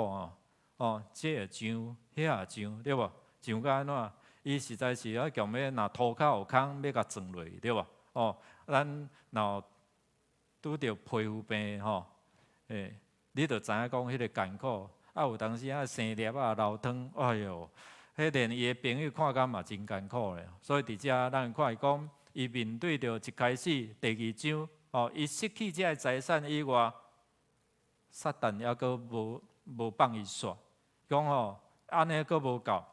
哦，这会痒，迄也痒，对无？痒到安怎？伊实在是要强要若涂骹有空，要甲装落去，对无？哦，咱若拄着皮肤病吼，你就知影讲迄个艰苦。啊，有当时啊生粒啊流汤，哎哟，迄连伊的朋友看甲嘛真艰苦咧。所以伫遮咱看伊讲。伊面对着一开始第二章，伊失去这个财产以外，撒旦还阁无放伊煞，讲安尼阁无够，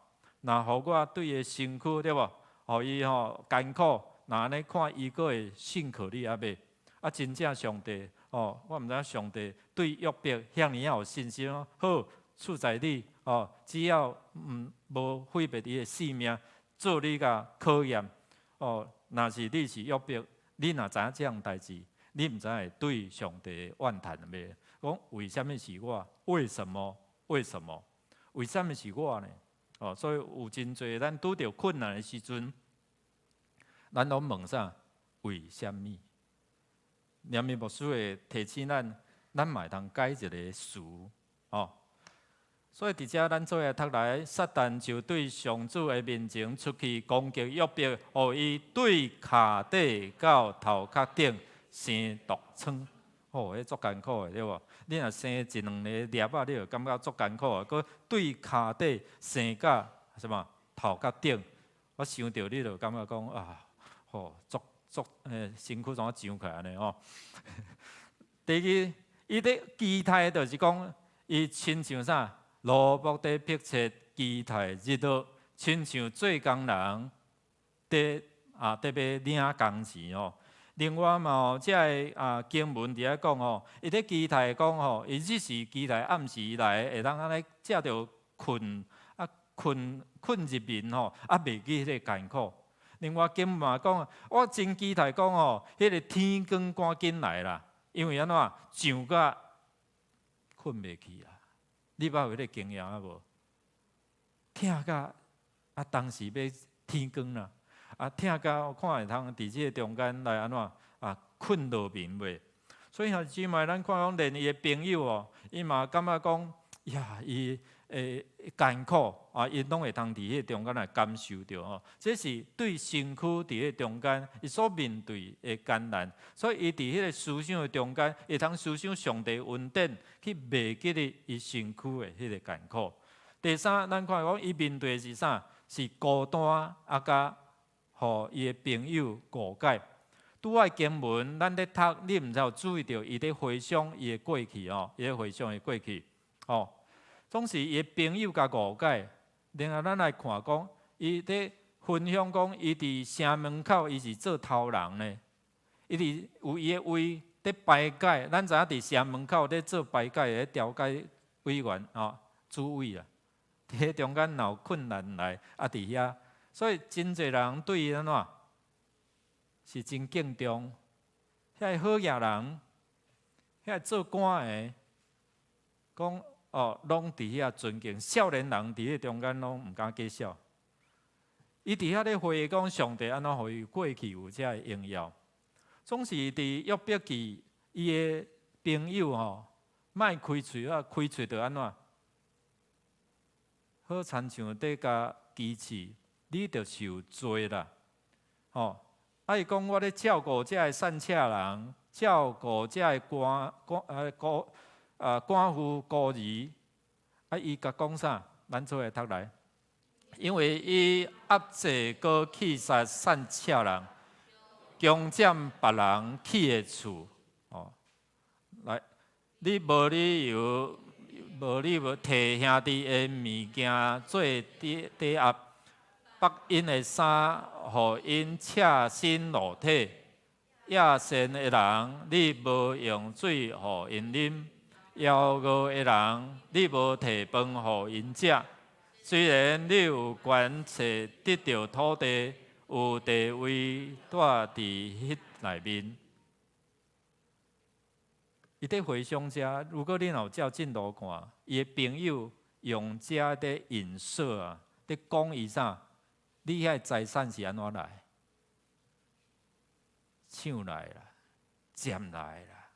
若互我对伊身躯对无，互伊艰苦，若安尼看伊阁会信靠你啊袂？啊，真正上帝我毋知上帝对约伯遐尔有信心好，处在你只要无毁灭伊的性命，做你甲考验若是你是约伯，你若知影这样代志，你毋知会对上帝怨叹袂？讲为什么是我？为什么？为什么？为什么是我呢？所以有真侪咱拄着困难的时阵，咱拢问啥？为什么？念密牧师会提醒咱嘛会通改一个词所以伫遮咱做下读来，撒旦就对上主的面前出去攻击约伯，互伊对骹底到头壳顶生毒疮。迄足艰苦的对无？你若生一两个粒啊，你就感觉足艰苦的。佮对骹底生到什么头壳顶，我想到你就感觉讲足身躯怎啊上起来呢？第二，伊咧期待就是讲，伊亲像啥？罗卜在迫切期待日落，亲像做工人伫要领工钱另外嘛即个经文伫遐讲伊咧期待讲伊只是期待暗时来会当安尼食着困困入眠袂记迄个艰苦。另外经文嘛讲，我真期待讲迄个天光赶紧来啦，因为安怎上甲困袂去啦。你捌有迄个经验啊无？疼甲当时要天光啦，疼甲我看会通伫即个中间来安怎困落眠袂？所以即摆咱看讲，连伊的朋友伊嘛感觉讲呀，伊艰苦伊拢会通伫迄中间来感受着这是对身躯伫迄中间伊所面对的艰难，所以伊伫迄个思想的中间，会通思想上帝恩典，去袂记咧伊身躯的迄个艰苦。第三，咱看讲伊面对的是啥？是孤单甲互伊的朋友误解。拄仔经文，咱咧读，你毋知有注意到伊咧回想伊的过去伊咧回想伊过去总是伊的朋友甲误解。另外，咱来看讲，伊咧分享讲，伊伫城门口，伊是做头人呢。伊伫有伊的位咧排解，咱知影伫城门口咧做排解的调解委员主委啊。伫中间若有困难来伫遐，所以真侪人对伊安怎是真敬重。遐好野人，遐做官的，讲拢伫遐尊敬。少年人伫迄中间拢毋敢介绍。伊伫遐咧回忆讲上帝安怎互伊过去有遮个荣耀。总是伫约伯记，伊的朋友莫开喙开喙着安怎？好亲像伫甲支持，你着受罪啦。伊讲我咧照顾遮个善车人，照顾遮个寡妇孤儿，伊甲讲啥？咱做下读来，因为伊压制过气杀善车人，强占别人起的厝。来，你无理由，无摕兄弟的物件做抵押，绑因的衫，互因赤身裸体，野善的人，你无用水互因啉；妖恶的人，你无摕饭互因食。虽然你有权势得到土地，有地位住伫迄内面，伊伫回乡者，如果你有照进度看，伊的朋友用遮伫影射啊，伫讲伊啥？你遐财产是安怎来？抢来啦，占来啦。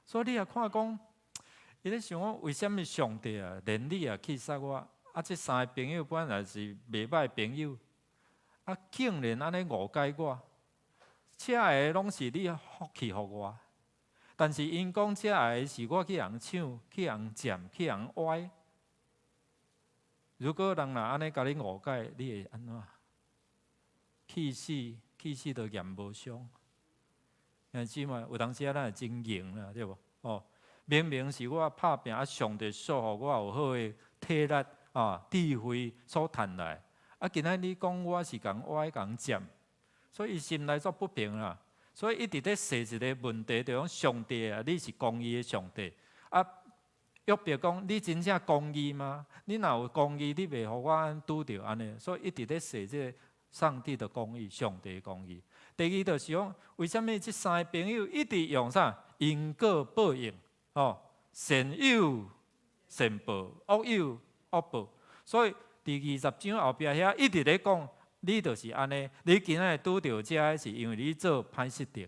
所以你也看讲，伊咧想讲，为什么上帝啊，连你也去杀我？啊，这三个朋友本来是袂歹朋友，啊，竟然安尼误解我，遮个拢是你福气互我，但是因讲遮个是我去人抢、去人占、去人歪。如果人若安尼甲你误解，你会安怎？气死都嫌无伤。兄姊妹，有当时啊，咱会真硬啦，对无？哦，明明是我拍拼，啊，上帝赐互我有好的体力啊、智慧所赚来，啊，今仔你讲我是共歪共占，所以伊心内作不平啦。所以一直咧设一个问题，就讲上帝啊，你是公义的上帝啊。约伯讲：你真正公义吗？你若有公义，你袂互我拄着安尼。所以一直咧说这上帝的公义、上帝的公义。第二就是讲，为什么这三个朋友一直用啥因果报应？哦，善有善报，恶有恶报。所以第20章后壁遐一直咧讲，你就是安尼。你今仔拄着这是因为你做歹事的，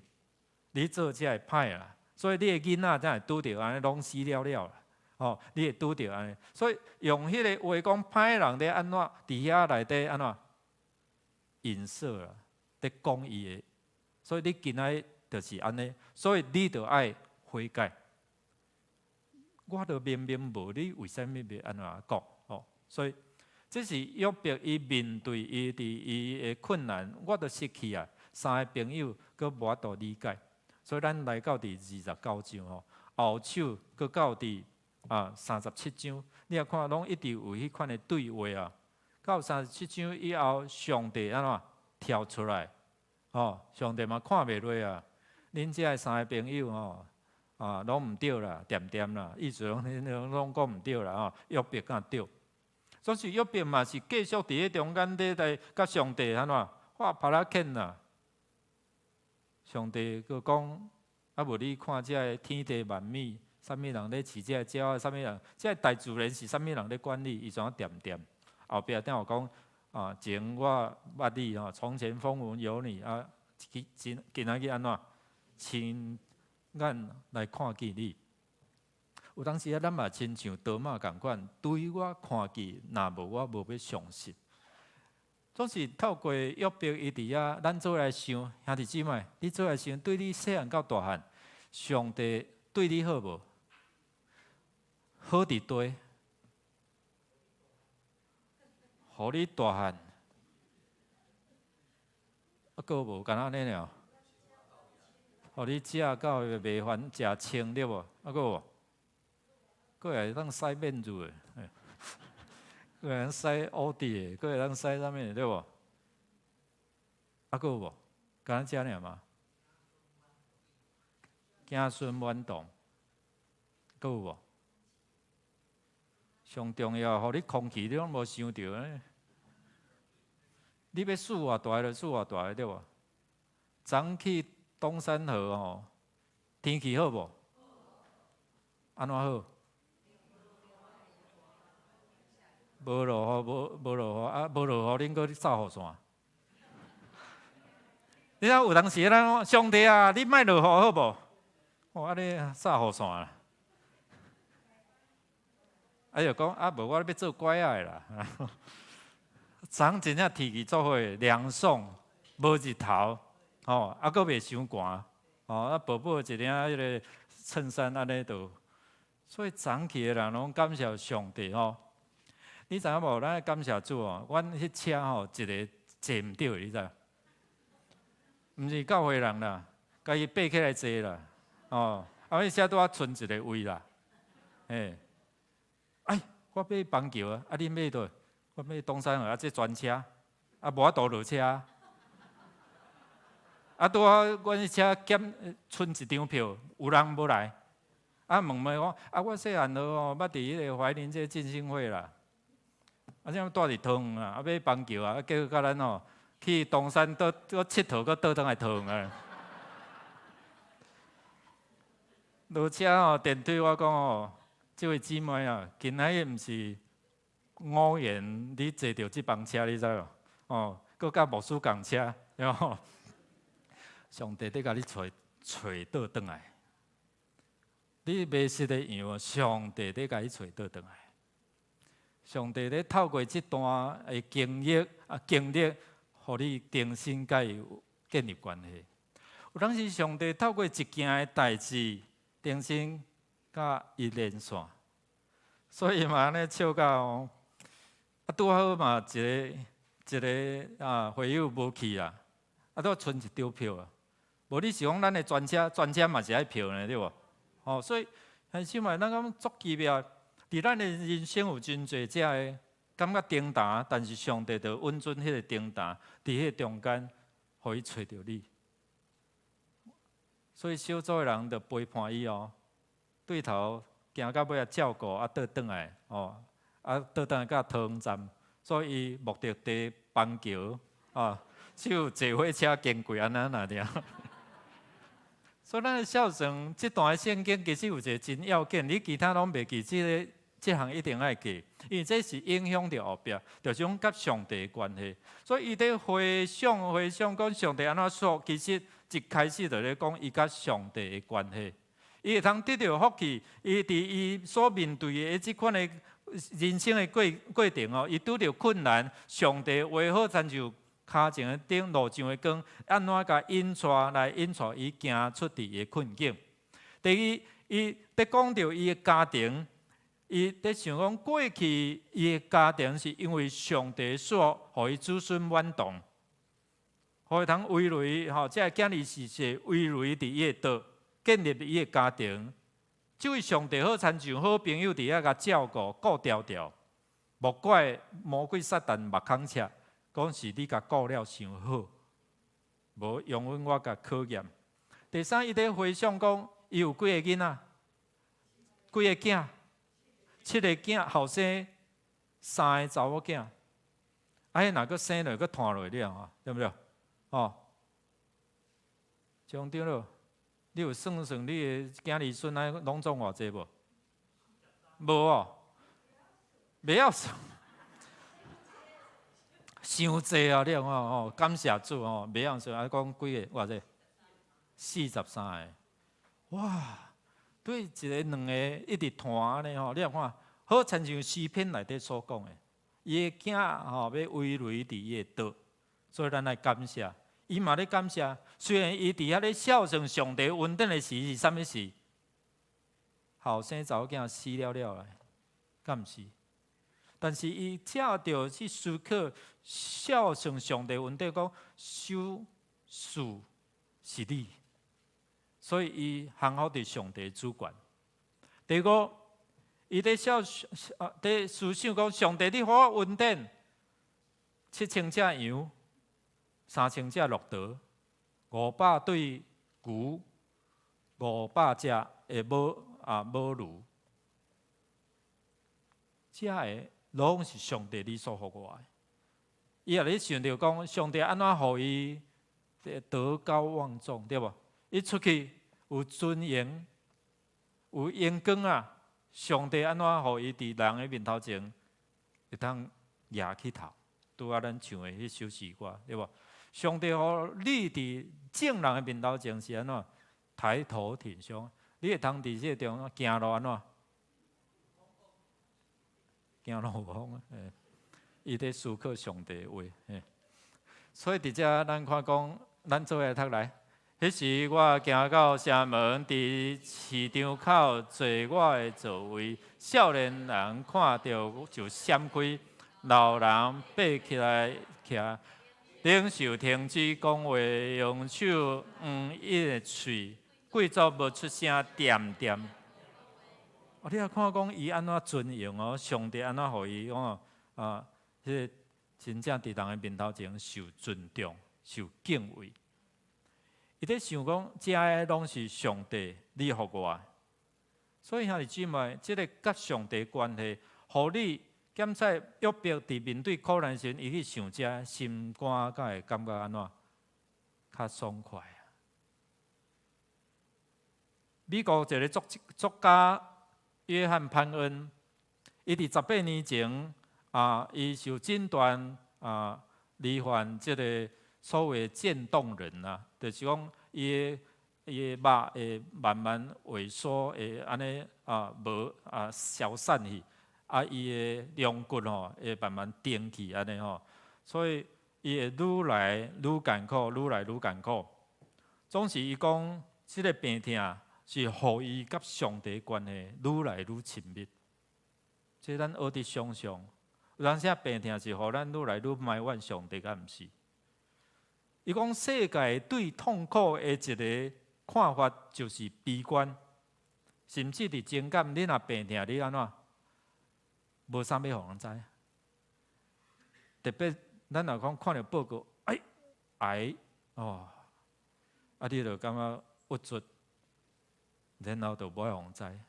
你做这会歹啦。所以你的囡仔才会拄着安尼，拢死了了啦。哦，你会拄着安尼，所以用迄个话讲，歹人咧安怎伫遐内底安怎影射啦，伫讲伊的，所以你今仔就是安尼，所以你着爱悔改。我着明明无，你为什么要安怎讲？哦，所以这是约伯伊面对伊伫伊的困难，我着失去啊，三个朋友佫无法度理解，所以咱来到第29章吼，后手佫到第37章，你也看，拢一直有迄款的对话啊。到37章以后，上帝安怎跳出来？哦，上帝嘛看袂落啊。恁遮三个朋友吼，拢毋对啦，掂啦，意思拢讲毋对啦，哦，约伯敢对。所以约伯嘛是继续伫迄中间咧来甲上帝安怎画帕拉肯啦。上帝佫讲，啊无你看遮天地万物。啥物人咧饲这鸟啊？啥物人？这大自然是啥物人咧管理？伊怎样掂？后壁等我讲前我捌你吼，从前风闻有你啊，今仔日安怎？亲眼来看见你。有当时啊，咱嘛亲像多马共款，对我看见，若无我无要相信。总是透过约伯伊伫遐，咱做来想，兄弟姊妹，你做来想，对你细汉到大汉，上帝对你好无？好伫堆，互你大汉，佫无干安尼了，互你食到袂烦食清对无？佫无，佫会当洗面乳的，佫会当洗乌滴的，佫会当洗啥物对无？佫有无？干安遮尔嘛？子孙满堂，佫有无？上重要，互你空气你拢无想到呢。你要厝偌大就厝偌大对无？昨去东山河吼，天气好无？安怎好？无落雨，无落雨啊！无落雨，恁搁扫雨伞。你睇有当时咱讲上帝啊，你莫落雨好无？哦，安尼扫雨伞啦。就讲无我要做乖仔啦。昨真正天气足好，凉爽，无日头，哦，佫袂伤寒，哦，宝宝一领迄个衬衫安尼就，所以昨去的人拢感谢上帝吼。你知影无？咱感谢主哦，阮迄车吼一个坐毋着，你知？毋是教会人啦，家己爬起来坐啦，哦，迄车拄啊剩一个位啦，嘿。我买棒球啊！你买倒？我买东山河啊，这专车啊，无法度落车啊！拄啊，阮车减剩一张票，有人要来，问咪讲，我细汉咯吼，捌伫迄个怀宁这进兴会啦，怎住伫桃园啊，要棒球啊，结果甲咱吼去东山佗佗佚佗，佫倒转来桃园啊。落车吼，电梯我讲吼，这位姊妹啊，今仔日毋是偶然你坐到这班车，你知无？哦，佫甲牧师共车，然后上帝在甲你找倒转来。你迷失的样，上帝在甲你找倒转来。上帝咧透过这段的经历，互你重新甲伊建立关系。有当时上帝透过一件的代志，重新甲伊连线。所以嘛，安尼笑到哦，拄好嘛，一个会友无去啦，拄剩一张票啊。无你是讲咱的专车嘛是爱票呢，对无？哦，所以很少嘛，咱讲足奇妙。伫咱的人生有真侪只个感觉重担，但是上帝就稳准迄个重担，伫迄个中间，互伊找着你。所以小组的人就陪伴伊哦，对头行到尾啊，照顾倒转来哦，倒转来到桃园站，所以伊目的地邦桥只有坐火车经过安那尔。所以咱的孝顺这段圣经其实有一个真要紧，你其他拢袂记，这项一定爱记，因为这是影响着后壁，就是讲甲上帝的关系。所以伊在回想讲上帝安怎说，其实一开始就咧讲伊甲上帝的关系。伊会通得到福气，伊伫伊所面对的即款的人生的过程哦，伊拄着困难，上帝话好亲像骹前的顶路上的光，安怎甲引带伊行出伫的困境。第二，伊在讲到伊的家庭，伊在想讲过去伊的家庭是因为上帝所互伊子孙满堂，互伊通围累吼，即个囝儿是围累伫伊的道。建立伊的家庭，这位上帝好亲像好朋友伫遐甲照顾条条，莫怪魔鬼撒旦目孔赤，讲是你甲顾了伤好，无用阮我甲考验。第三，伊在回想讲，伊有几个囡仔，几个囝，7个囝后生，3个查某囝，迄若佫生落佫拖落了吼，对不对？哦，将对了。你有算算你的囝儿孙仔拢总偌济无？无哦，袂晓算，伤济啊！你看哦，感谢主哦，袂晓算，讲几个偌济？43个，哇！对一个两个一直拖安尼吼，你看，好亲像诗篇内底所讲的，伊的囝吼要围累伫伊的道，所以咱来感谢。伊嘛咧感谢，虽然伊伫遐咧孝顺上帝恩典的时是啥物事？后生查某囝死了来，敢毋是？但是伊正着去思考孝顺上帝恩典，讲修事是你，所以伊行好伫上帝主管。第五，伊伫伫思想讲上帝你互我恩典，7000只羊。3000只骆驼，500对牛，500只的母驴，这个拢是上帝你所予我的。伊也咧想着讲，上帝安怎互伊德高望重，对无？伊出去有尊严，有阳光啊！上帝安怎互伊伫人的面头前会通抬起头，拄啊咱唱的迄首诗歌，对无？上帝互你伫正人的面头前是安怎？抬头挺胸，你会通伫这中行路安怎？行路有风啊！伊在思考上帝的话，所以伫遮咱看讲，咱做下读来。迄时我行到城门，伫市场口坐我的座位，少年人看到就闪开，老人爬起来徛。领袖停止讲话，用手伊个喙，贵族无出声，点点。你也看讲伊安怎尊荣哦，上帝安怎互伊讲迄真正伫人的面头前受尊重、受敬畏。伊在想讲，这些拢是上帝你互我的，所以兄弟姊妹，这个甲上帝关系，互你检测约伯伫面对苦难时，伊去想这心肝，才会感觉安怎较爽快啊。美国一个作家约翰潘恩，伊伫18年前伊受诊断罹患这个所谓渐冻人啊，就是讲伊的肉会慢慢萎缩，会安尼无消散去，伊的龙骨会慢慢顶去安尼吼，所以伊会愈来愈艰苦，愈来愈艰苦。总是伊讲，即个病痛是互伊甲上帝关系愈来愈亲密。即咱学伫想象，有当时病痛是互咱愈来愈埋怨上帝，敢毋是？伊讲世界对痛苦的一个看法就是悲观，甚至伫情感，你若病痛，你安怎？无啥要互人知。特别咱若讲看到报告，癌哦，你就感觉郁卒，然后就无爱互人知，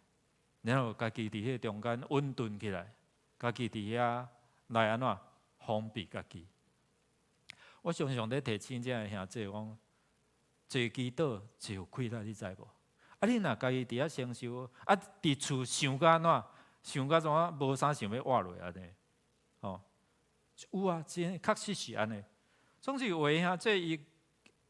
然后家己伫迄中间稳顿起来，家己伫遐来安怎封闭家己。我常常咧提醒这个兄弟讲，做祈祷就有亏啦，你知无？你若家己伫遐承受，伫厝想甲安怎？想甲怎啊？无啥想要活落安尼，吼，有啊，真确实是安尼。总是有诶兄弟伊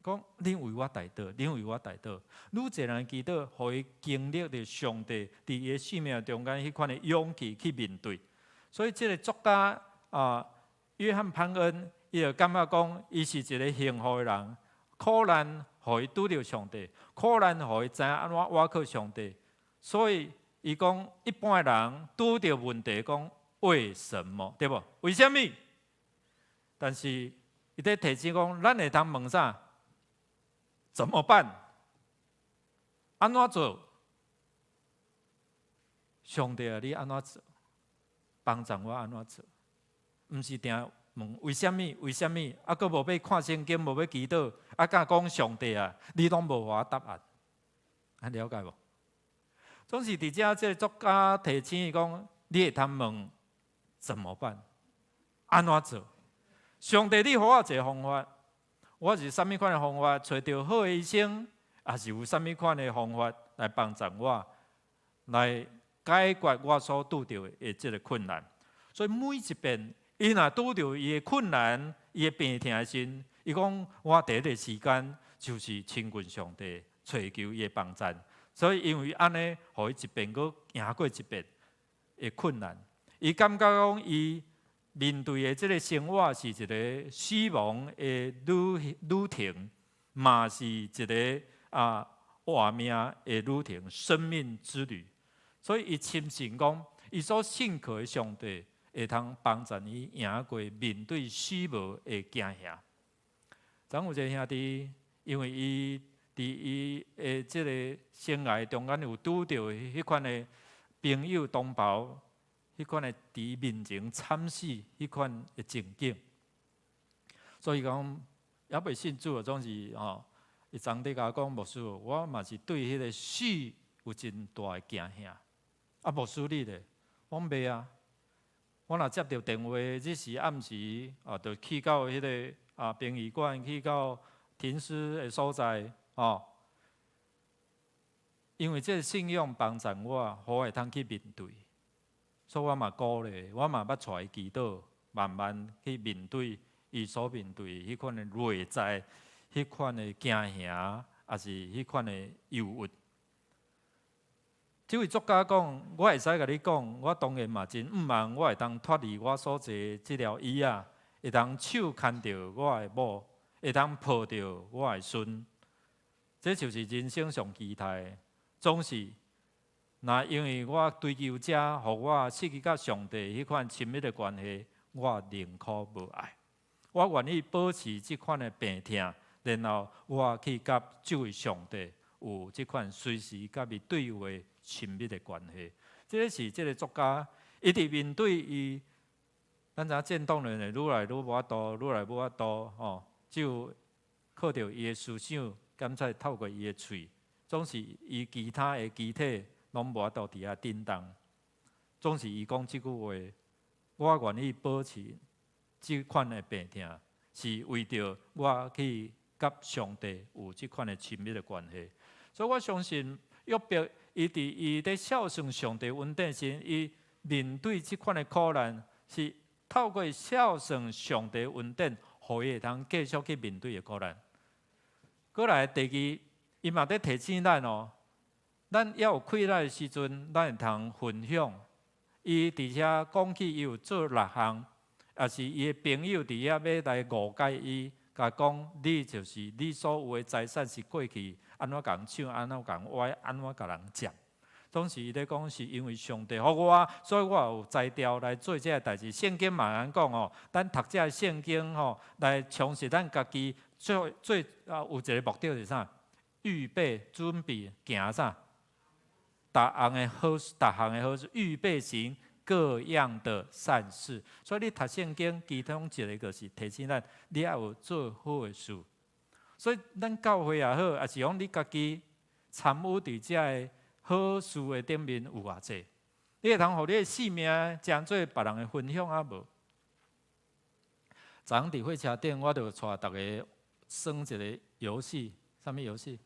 讲，恁为我代祷，恁为我代祷。愈侪人祈祷，互伊经历着上帝伫伊诶生命中间迄款诶勇气去面对。所以，这个作家约翰潘恩。伊就感觉讲，伊是一个幸福的人，苦难互伊拄着上帝，苦难互伊知影安怎倚靠上帝。所以伊讲，一般的人拄着问题，讲为什么，对不？为什么？但是伊在提醒讲，咱会当问啥？怎么办？安怎做？上帝啊，你安怎做？帮助我安怎做？毋是定问为什么？为什么？佫无要看圣经，无要祈祷，敢讲上帝啊，你拢无互我答案，了解无？总是伫这个作家提醒伊讲，你会通问怎么办？安怎做？上帝，你互我一个方法，我是啥物款的方法？找到好的医生，还是有啥物款的方法来帮助我，来解决我所拄到的这个困难？所以每一遍。伊若拄着伊的困难、伊的病痛的时，伊讲我第一个时间就是亲近上帝，找求伊的帮助。所以因为安尼，互伊一遍搁赢过一遍的困难，伊感觉讲伊面对的这个生活是一个死亡的旅程，嘛是一个活命的旅程，生命之旅。所以伊深信讲，伊所信靠的上帝。会通帮助伊赢过面对死亡的惊吓。昨有一个兄弟，因为伊伫伊的这个生涯中间有拄到迄款的朋友同胞，迄款的伫面前惨死迄款的情景，所以讲也未信主，总是伊昨日甲我讲，牧师，我嘛是对迄个死有真大的惊吓。牧师你咧，我袂啊。我若接到电话，日时暗时就去到迄个殡仪馆，去到停尸的所在因为这个信仰帮助我，互我会通去面对，所以我嘛鼓励，我嘛捌带伊祈祷，慢慢去面对伊所面对迄款的内在，迄款的惊吓，也是迄款的忧郁。这位作家讲，我会使甲你讲，我当然嘛真毋望我会当脱离我所坐这条椅啊，会当手牵着我的某，会当抱着我的孙。这就是人生上期待，总是那因为我追求者，互我失去甲上帝迄款亲密的关系，我宁可无爱。我愿意保持这款的病痛，然后我去甲这位上帝有这款随时甲伊对话。亲密的关系，这个是这个作家一直面对伊，咱知渐冻人愈来愈无法度，愈来愈无法度只有靠着伊的思想，检测透过伊的喙，总是伊其他的机体拢无法度伫遐震动。总是伊讲即句话，我愿意保持即款的病痛，是为着我去甲上帝有即款的亲密的关系。所以我相信约伯伊伫伊咧孝顺上帝恩典时，伊面对即款的苦难，是透过孝顺上帝恩典，互伊会通继续去面对的苦难。过来第二，伊嘛咧提醒咱哦，咱要有困难的时阵，咱会通分享。伊伫遐讲起，伊有做6项，也是伊的朋友伫遐要来误解伊，甲讲你就是你所有的财产是过去安怎共抢，安怎共歪，安怎甲人占。当时伊咧讲是因为上帝互我，所以我有才调来做这个代志。圣经嘛安讲哦，咱读这个圣经吼，来充实咱家己最有一个目的是啥？预备准备行啥？逐项的好事，预备行各样的善事。所以你读圣经，其中一个就是提醒咱，你要有做好的事。所以咱教会也好，也是讲你家己参与伫这个好事的顶面有偌济，你会通互你的性命将做别人的分享啊无？昨昏伫火车顶，我就带大家耍一个游戏，啥物游戏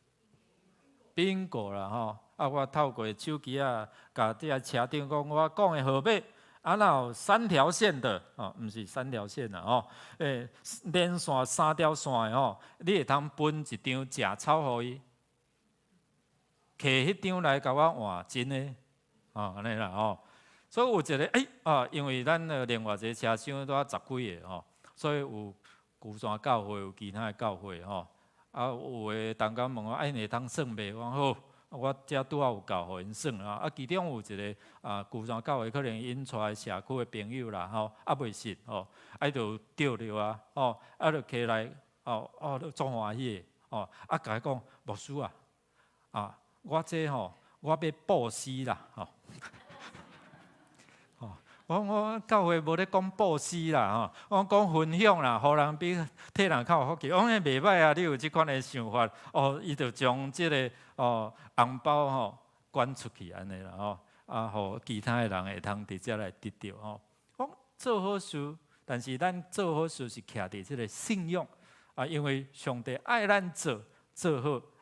？bingo 啦吼！我透过手机啊，甲这个车顶讲，我讲的号码，若有3条线的哦，毋是3条线啦吼，连线3条线的吼，你会通分一张食草互伊，摕迄张来甲我换真的，安尼啦吼。所以有一个因为咱另外一个车厢都10几个吼，所以有旧山教会，有其他的教会吼。有诶，同工问我，你会通算袂？我讲好，我遮拄好有教，互因算啊。其中有一个旧山教会，可能因带社区诶朋友啦，吼，未信吼，就钓着啊，就起来，就足欢喜诶，甲伊讲牧师我这吼，我要布施啦，我教会无咧讲布施啦，我讲分享啦，互人比替人较有福气。我讲袂歹啊，你有即款的想法，伊就将即个红包捐出去安尼啦，互其他的人会通直接来得到讲做好事，但是咱做好事是徛伫即个信用因为上帝爱咱做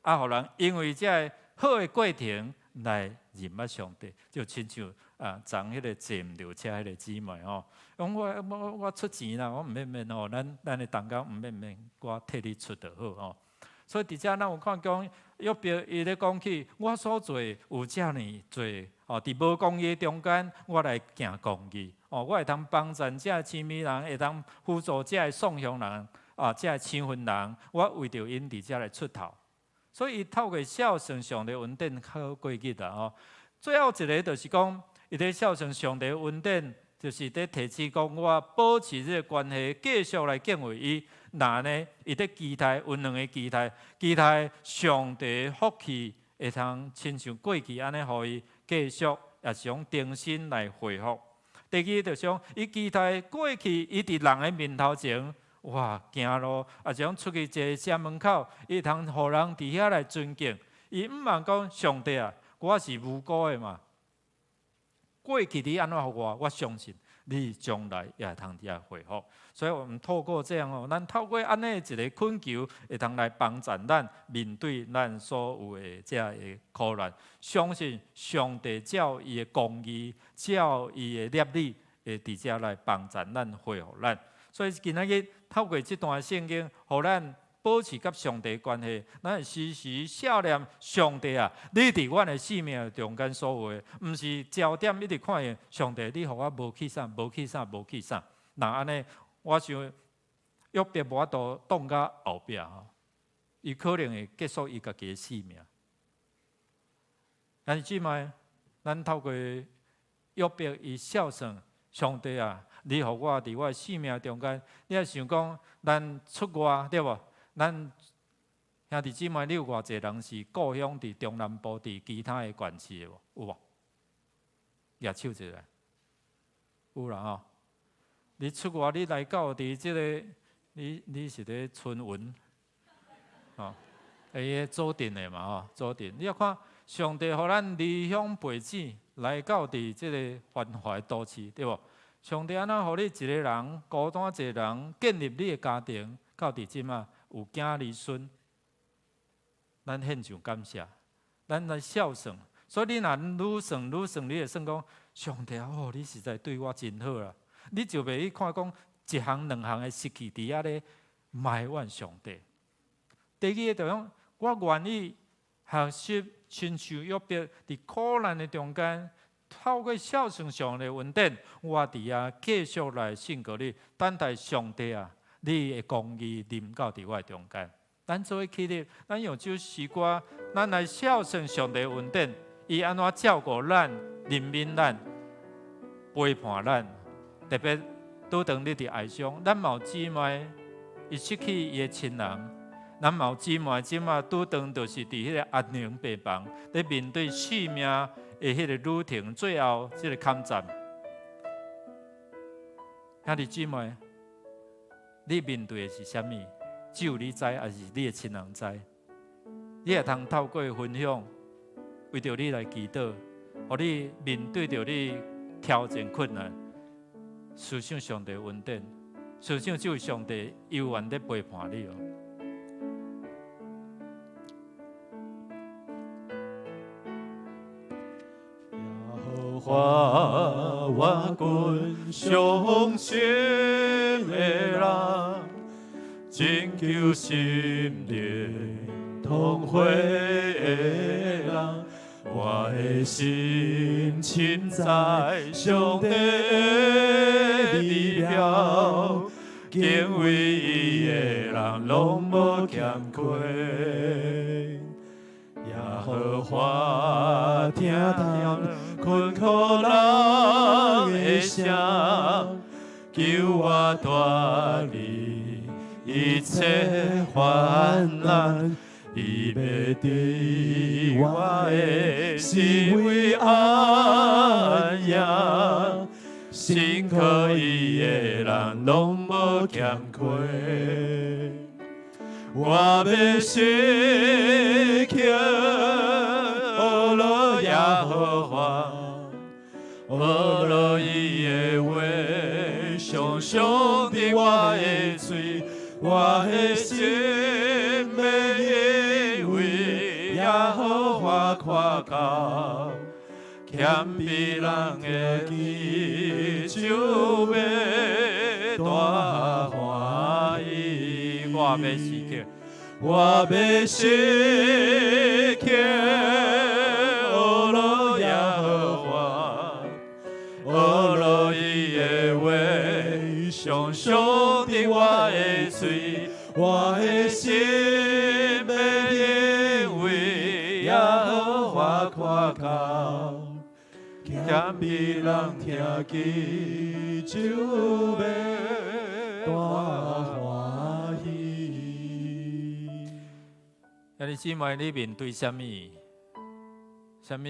好，互人因为即个好的过程来认捌上帝，就亲像。昨迄个坐唔着车迄个姊妹讲我出钱啦，我毋免咱的同工毋免我替你出就好所以伫遮咱有看讲，约伯伊咧讲起，我所做有遮尔做伫无公义中间，我来行公义我会通帮助遮亲密人，会通辅助遮送向人遮亲分人，我为着因伫遮来出头，所以伊透过孝顺上帝恩典好过日啦最后一个就是讲。伊咧孝顺上帝恩典，就是咧提醒讲，我保持这个关系，继续来敬畏伊。那呢，伊咧期待有2个期待上帝福气会通亲像过去安尼，互伊继续也是用重新来恢复。第二就是讲，伊期待过去伊伫人的面头前，行路也是讲出去一家门口，伊通互人伫遐来尊敬。伊毋茫讲上帝我是无辜的嘛。过去你安怎互我相信你将来也会通遐恢复。所以我们透过这样咱透过安尼一个恳求，会通来帮助咱面对咱所有的这个苦难。相信上帝照伊的公义，照伊的律例，会伫遮来帮助咱恢复咱。所以今仔日透过这段圣经，互咱保持甲上帝关系，咱时时想念上帝你伫阮的生命中间所有的，毋是焦点一直看见上帝，你互我无去啥，无去啥，无去啥。那安尼，我想约伯无法度挡到后壁伊可能会结束伊家己的生命。但是即摆，咱透过约伯伊孝顺上帝你互我伫我的生命中间，你也想讲，咱出外对无？咱兄弟姊妹，你有偌济人是故乡伫中南部，伫其他的县市的无？有无？举手一下，有啦你出外，你来到伫即个，你是咧春运个做定的嘛吼，做定。你要看上帝互咱离乡背井来到伫即个繁华的都市，对无？上帝安怎互你一个人孤单一个人建立你的家庭，到伫即马有囝儿孙，咱献上感谢，咱来孝顺。所以你若愈算愈算，你会算讲上帝哦，你实在对我真好啦。你就袂去看讲一项两项的失去伫遐咧埋怨上帝。第二个就讲，我愿意学习亲像约伯伫苦难的中间，透过孝顺上帝恩典，我伫遐继续来信靠你，等待上帝啊，你的公义临到伫我的中间。咱做伙起立，咱用这首诗歌，咱来孝顺上帝恩典，伊安怎照顾咱、怜悯咱、陪伴咱，特别拄当你伫哀伤，咱嘛有姊妹，伊失去伊的亲人。咱嘛有姊妹，即马拄当就是伫迄个安宁病房，咧面对生命的迄个旅程最后即个坎站。兄弟姊妹，你面对的是啥物？只有你知，还是你的亲人知？你会通透过分享，为着你来祈祷，互你面对着你挑战困难，思想上帝恩典，思想只有上帝永远在陪伴你哦。花我滚上升的人，拯救心灵同会的人，我的心浸在上帝的力量，敬畏伊的人拢无欠亏。耶和华听困苦人的声，救我脱离一切患难，伊要伫我的心为安养，信靠伊的人拢无欠亏。我要信靠了耶和华，学了伊的话，常常伫我的嘴，我的心要因为耶和华夸口，谦卑人的祈求要大欢喜。我要信靠，我要信靠了耶和华，学了伊的话，常常伫我的嘴，我的心要因为耶和华夸口，谦卑人听祈求要大欢喜。兄弟姊妹，你面对什么？什么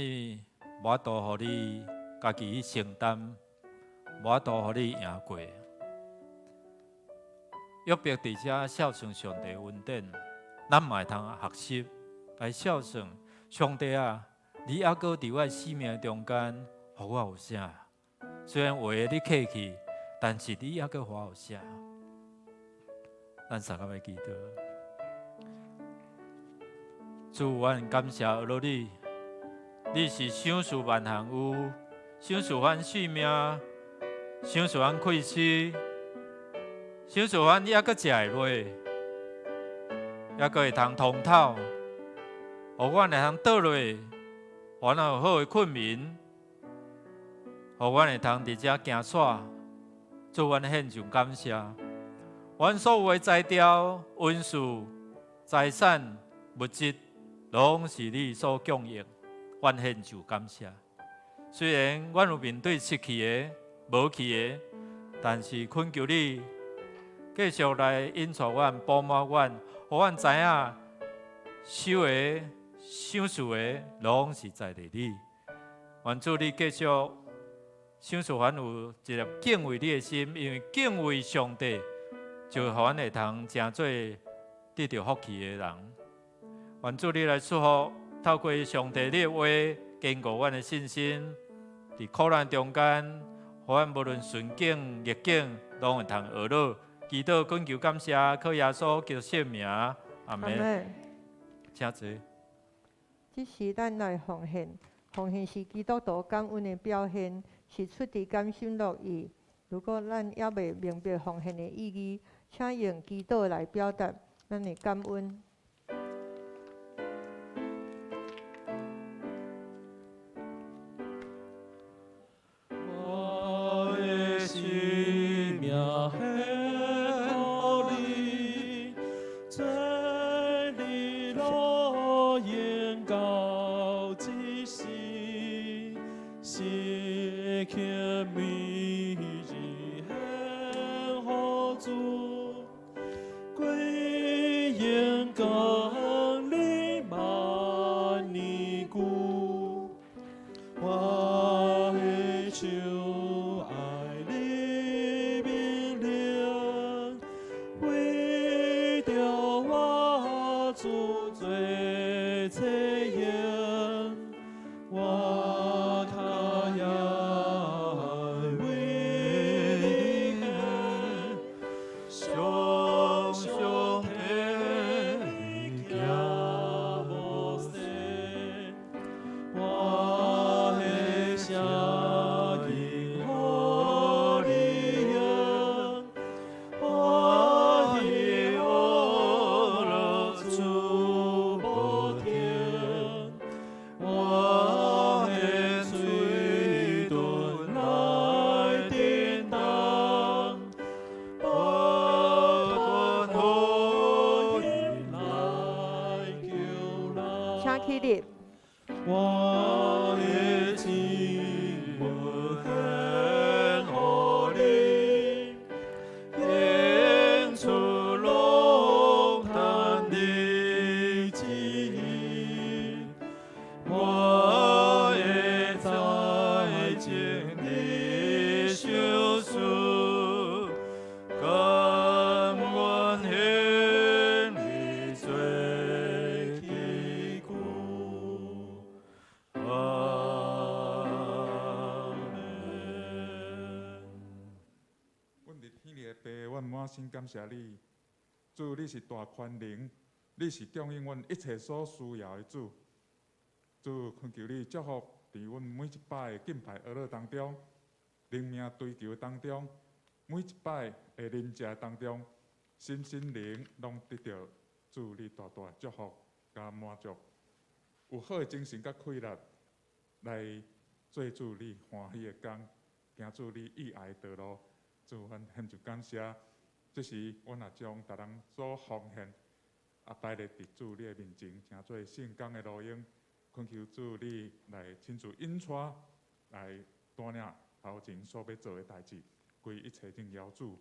无法度互你家己去承担，无法度互你赢过？约伯伫遮孝顺上帝恩典，咱嘛会通学习来孝顺上帝啊！你还阁伫我生命中间，互我有啥？虽然话你客气，但是你还阁互我有啥？咱三个要祈祷。主，阮感谢罗你，你是赏赐万行有，赏赐阮性命，赏赐阮气息，赏赐阮还阁食会落，还阁会通通透，互阮会通倒落，互阮有好的困眠，互阮会通伫遮行煞，做阮献上感谢。阮所有的材料、运输、财产、物质，拢是你所供应，阮献上感谢。虽然阮有面对失去的、无去的，但是恳求你继续来引导阮、补满阮，互阮知影收的、赏赐的，拢是在地你。愿主你继续赏赐阮有一粒敬畏你的心，因为敬畏上帝。就互阮会通真做得到福气的人，愿主你来祝福，透过上帝你的话，坚固阮的信心，伫苦难中间，互阮无论顺境逆境，拢会通学乐。祈祷恳求感谢，靠耶稣基督圣名，阿阿门。门。请坐。这是咱来奉献，奉献是基督徒感恩的表现，是出于甘心乐意。如果咱还未明白奉献的意义，请用祈祷来表达咱的感恩。我的生命献乎你，在你路沿高之时，是欠每日献乎主，归延光你万年故。我的手爱你命令，为着我主罪恻隐，我靠也为你上上天行无限。我的声音互你用，我的恶落主无听，我的嘴唇来叮当，不断互伊来求人。请起立。我的情文献乎你，献出龙潭的指引。我会在情的小事，甘愿献你最的故。阮伫天里的爸，阮满心感谢你。主，你是大宽容，你是供应阮一切所需要的主。主，恳求你祝福伫阮每一摆的敬拜娱乐当中，灵命追求当中，每一摆的邻舍当中，身心灵拢得到主你大大的祝福甲满足，有好的精神甲快乐来做主你欢喜的工，行主你意爱的道路。主，阮献上感谢。这时，阮也将逐人所奉献摆咧伫主你的面前，诚做圣工的路用，恳求主你来亲自引带，来带领头前所要做的代志，归一切荣耀主。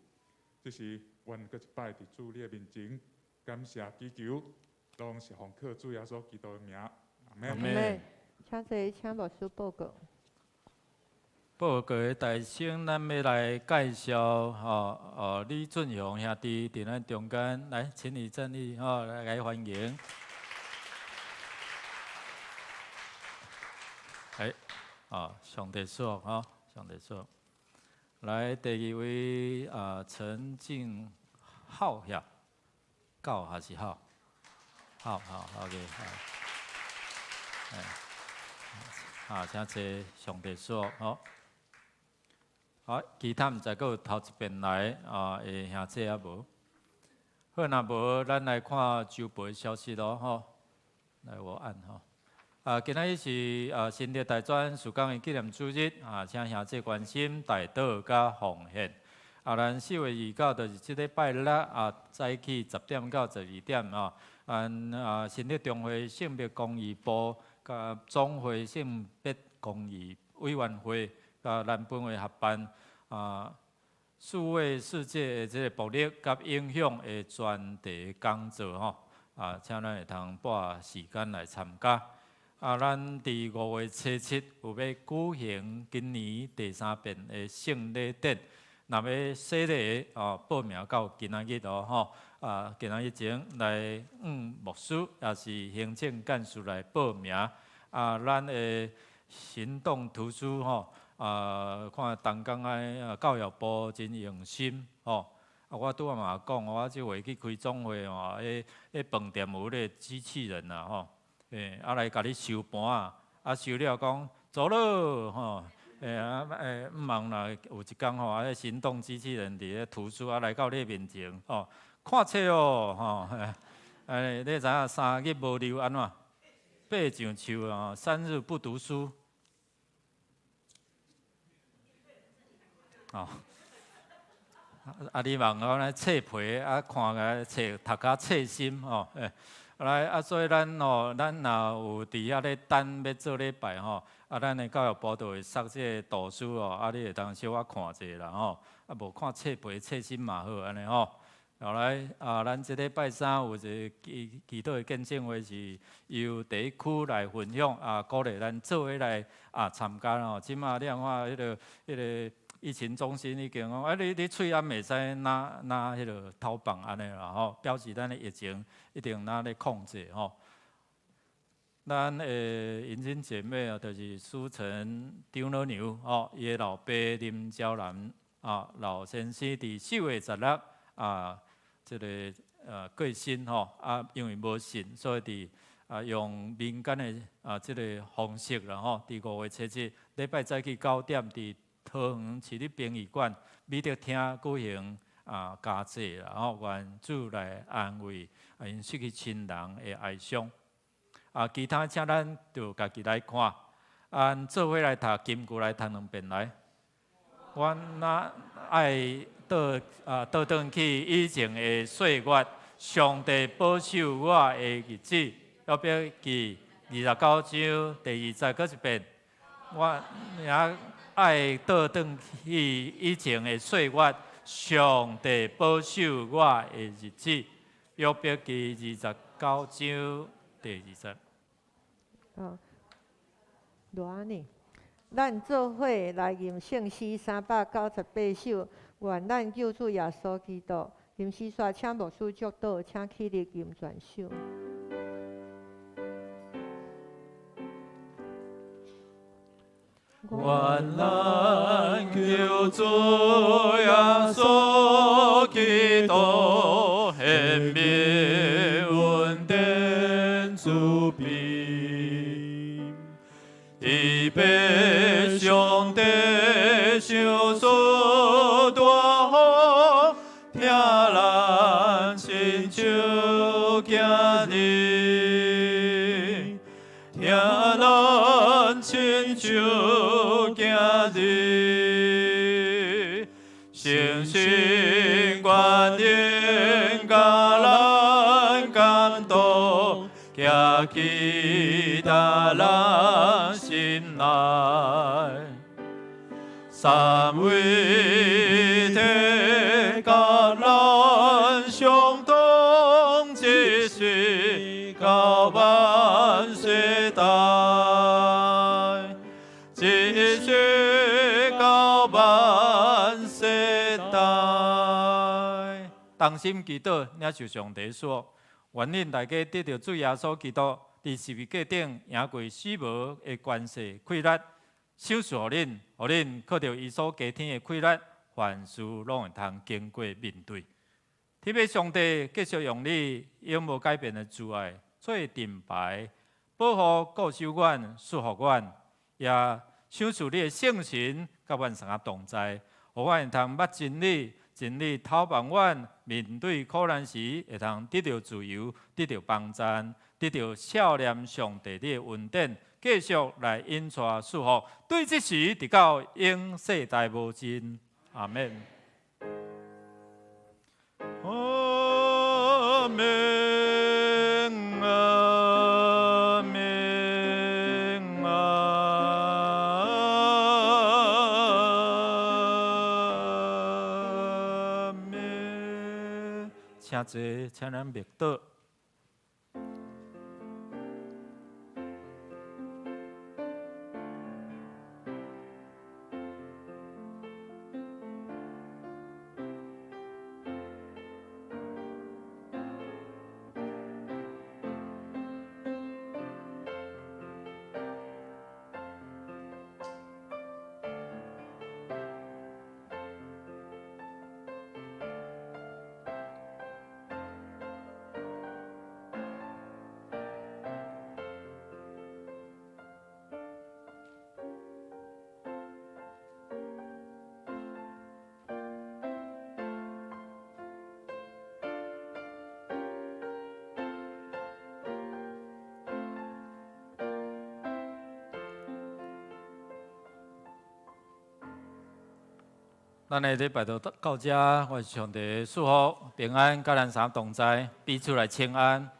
这时，阮搁一摆伫主你的面前，感谢祈求，拢是奉靠主耶稣基督的名，阿门。阿阿门。请坐，请牧师报告。报告的大声，咱要来介绍李俊雄兄弟伫咱中间，来，请你站立，来欢迎。上帝说，上帝说，来第二位陈敬浩呀，高还是浩？好，OK， 请坐，上帝说，好，其他毋知阁有头一遍来的兄弟啊无？好，若无，咱来看周报的消息咯，来我按今仔日是新历大专曙光的纪念主日请兄弟关心大祷甲奉献。咱4月29就是即礼拜六早起10点到12点新历中会性别公益部甲总会性别公益委员会甲咱本会合办数位世界的即个暴力甲影响的专题讲座请咱会通拨时间来参加。咱伫5月7日有要举行今年第3遍的圣礼典，若要洗礼报名到今仔日今仔日前来牧师也是行政干事来报名咱的行动图书看东港的教育部真用心我拄仔嘛讲，我即回去开总会迄饭店有迄个机器人来甲你收盘收了讲走咯毋忙啦，有一工迄行动机器人伫咧图书来到你面前看册你知影三日无留安怎？爬上树3日不读书你望来册皮看个册读甲册心来所以咱若有伫遐咧等要做礼拜咱的教育部就会塞即个图书你会当小可看者啦无看册皮册心嘛好安尼后来咱即礼拜三有一个祈祷的见证会是由第一区来分享鼓励咱做伙来参加即马你看迄个疫情中心已经讲你喙暗袂使拿迄个头棒安尼啦表示咱的疫情一定咧控制咱姻亲姐妹就是苏城张老娘伊的老爸林昭南老先生伫4月16即个过身因为无信，所以伫用民间的即个方式啦伫5月7日礼拜早起9点伫桃园市立殡仪馆美德厅举行家祭啦愿主来安慰因失去亲人的哀伤其他请咱就家己来看做伙来读金句来读2遍来。我若爱倒转去以前的岁月，上帝保守我的日子。约伯记29章第20搁一遍。我也爱倒转去以前的岁月，上帝保守我的日子。约伯记29章第20。偌安尼，咱做伙来吟圣诗398首，愿咱救主耶稣基督。吟诗煞请牧师祝祷，请起立吟全首。愿咱救主耶稣基督显明恩典慈悲，以被上帝受所大好，听咱亲像家己，听咱亲像家己，诚心愿意甲咱感动，行期待咱心内，三位一体甲咱相同，一世到万世代，一世到万世代。同心祈祷，领受上帝说，愿恁大家得到主耶稣基督伫十字架顶赢过死亡的关系溃烂，手术互恁靠着伊所加添的溃烂，凡事拢会通经过面对。天父上帝继续用你永无改变的慈爱做盾牌，保护顾守阮、束缚阮，也想赐你的圣神甲阮相同在，互阮会通捌真理透帮阮面对苦难时，会通得到自由，得到帮助，得到少年上帝你的恩典，继续来引带束缚，对这时直到永世代无尽。阿免。阿门，阿门，阿门。请坐，请咱默祷。咱的礼拜就到这，我是上帝的祝福平安，甲咱三同在，彼此来请安。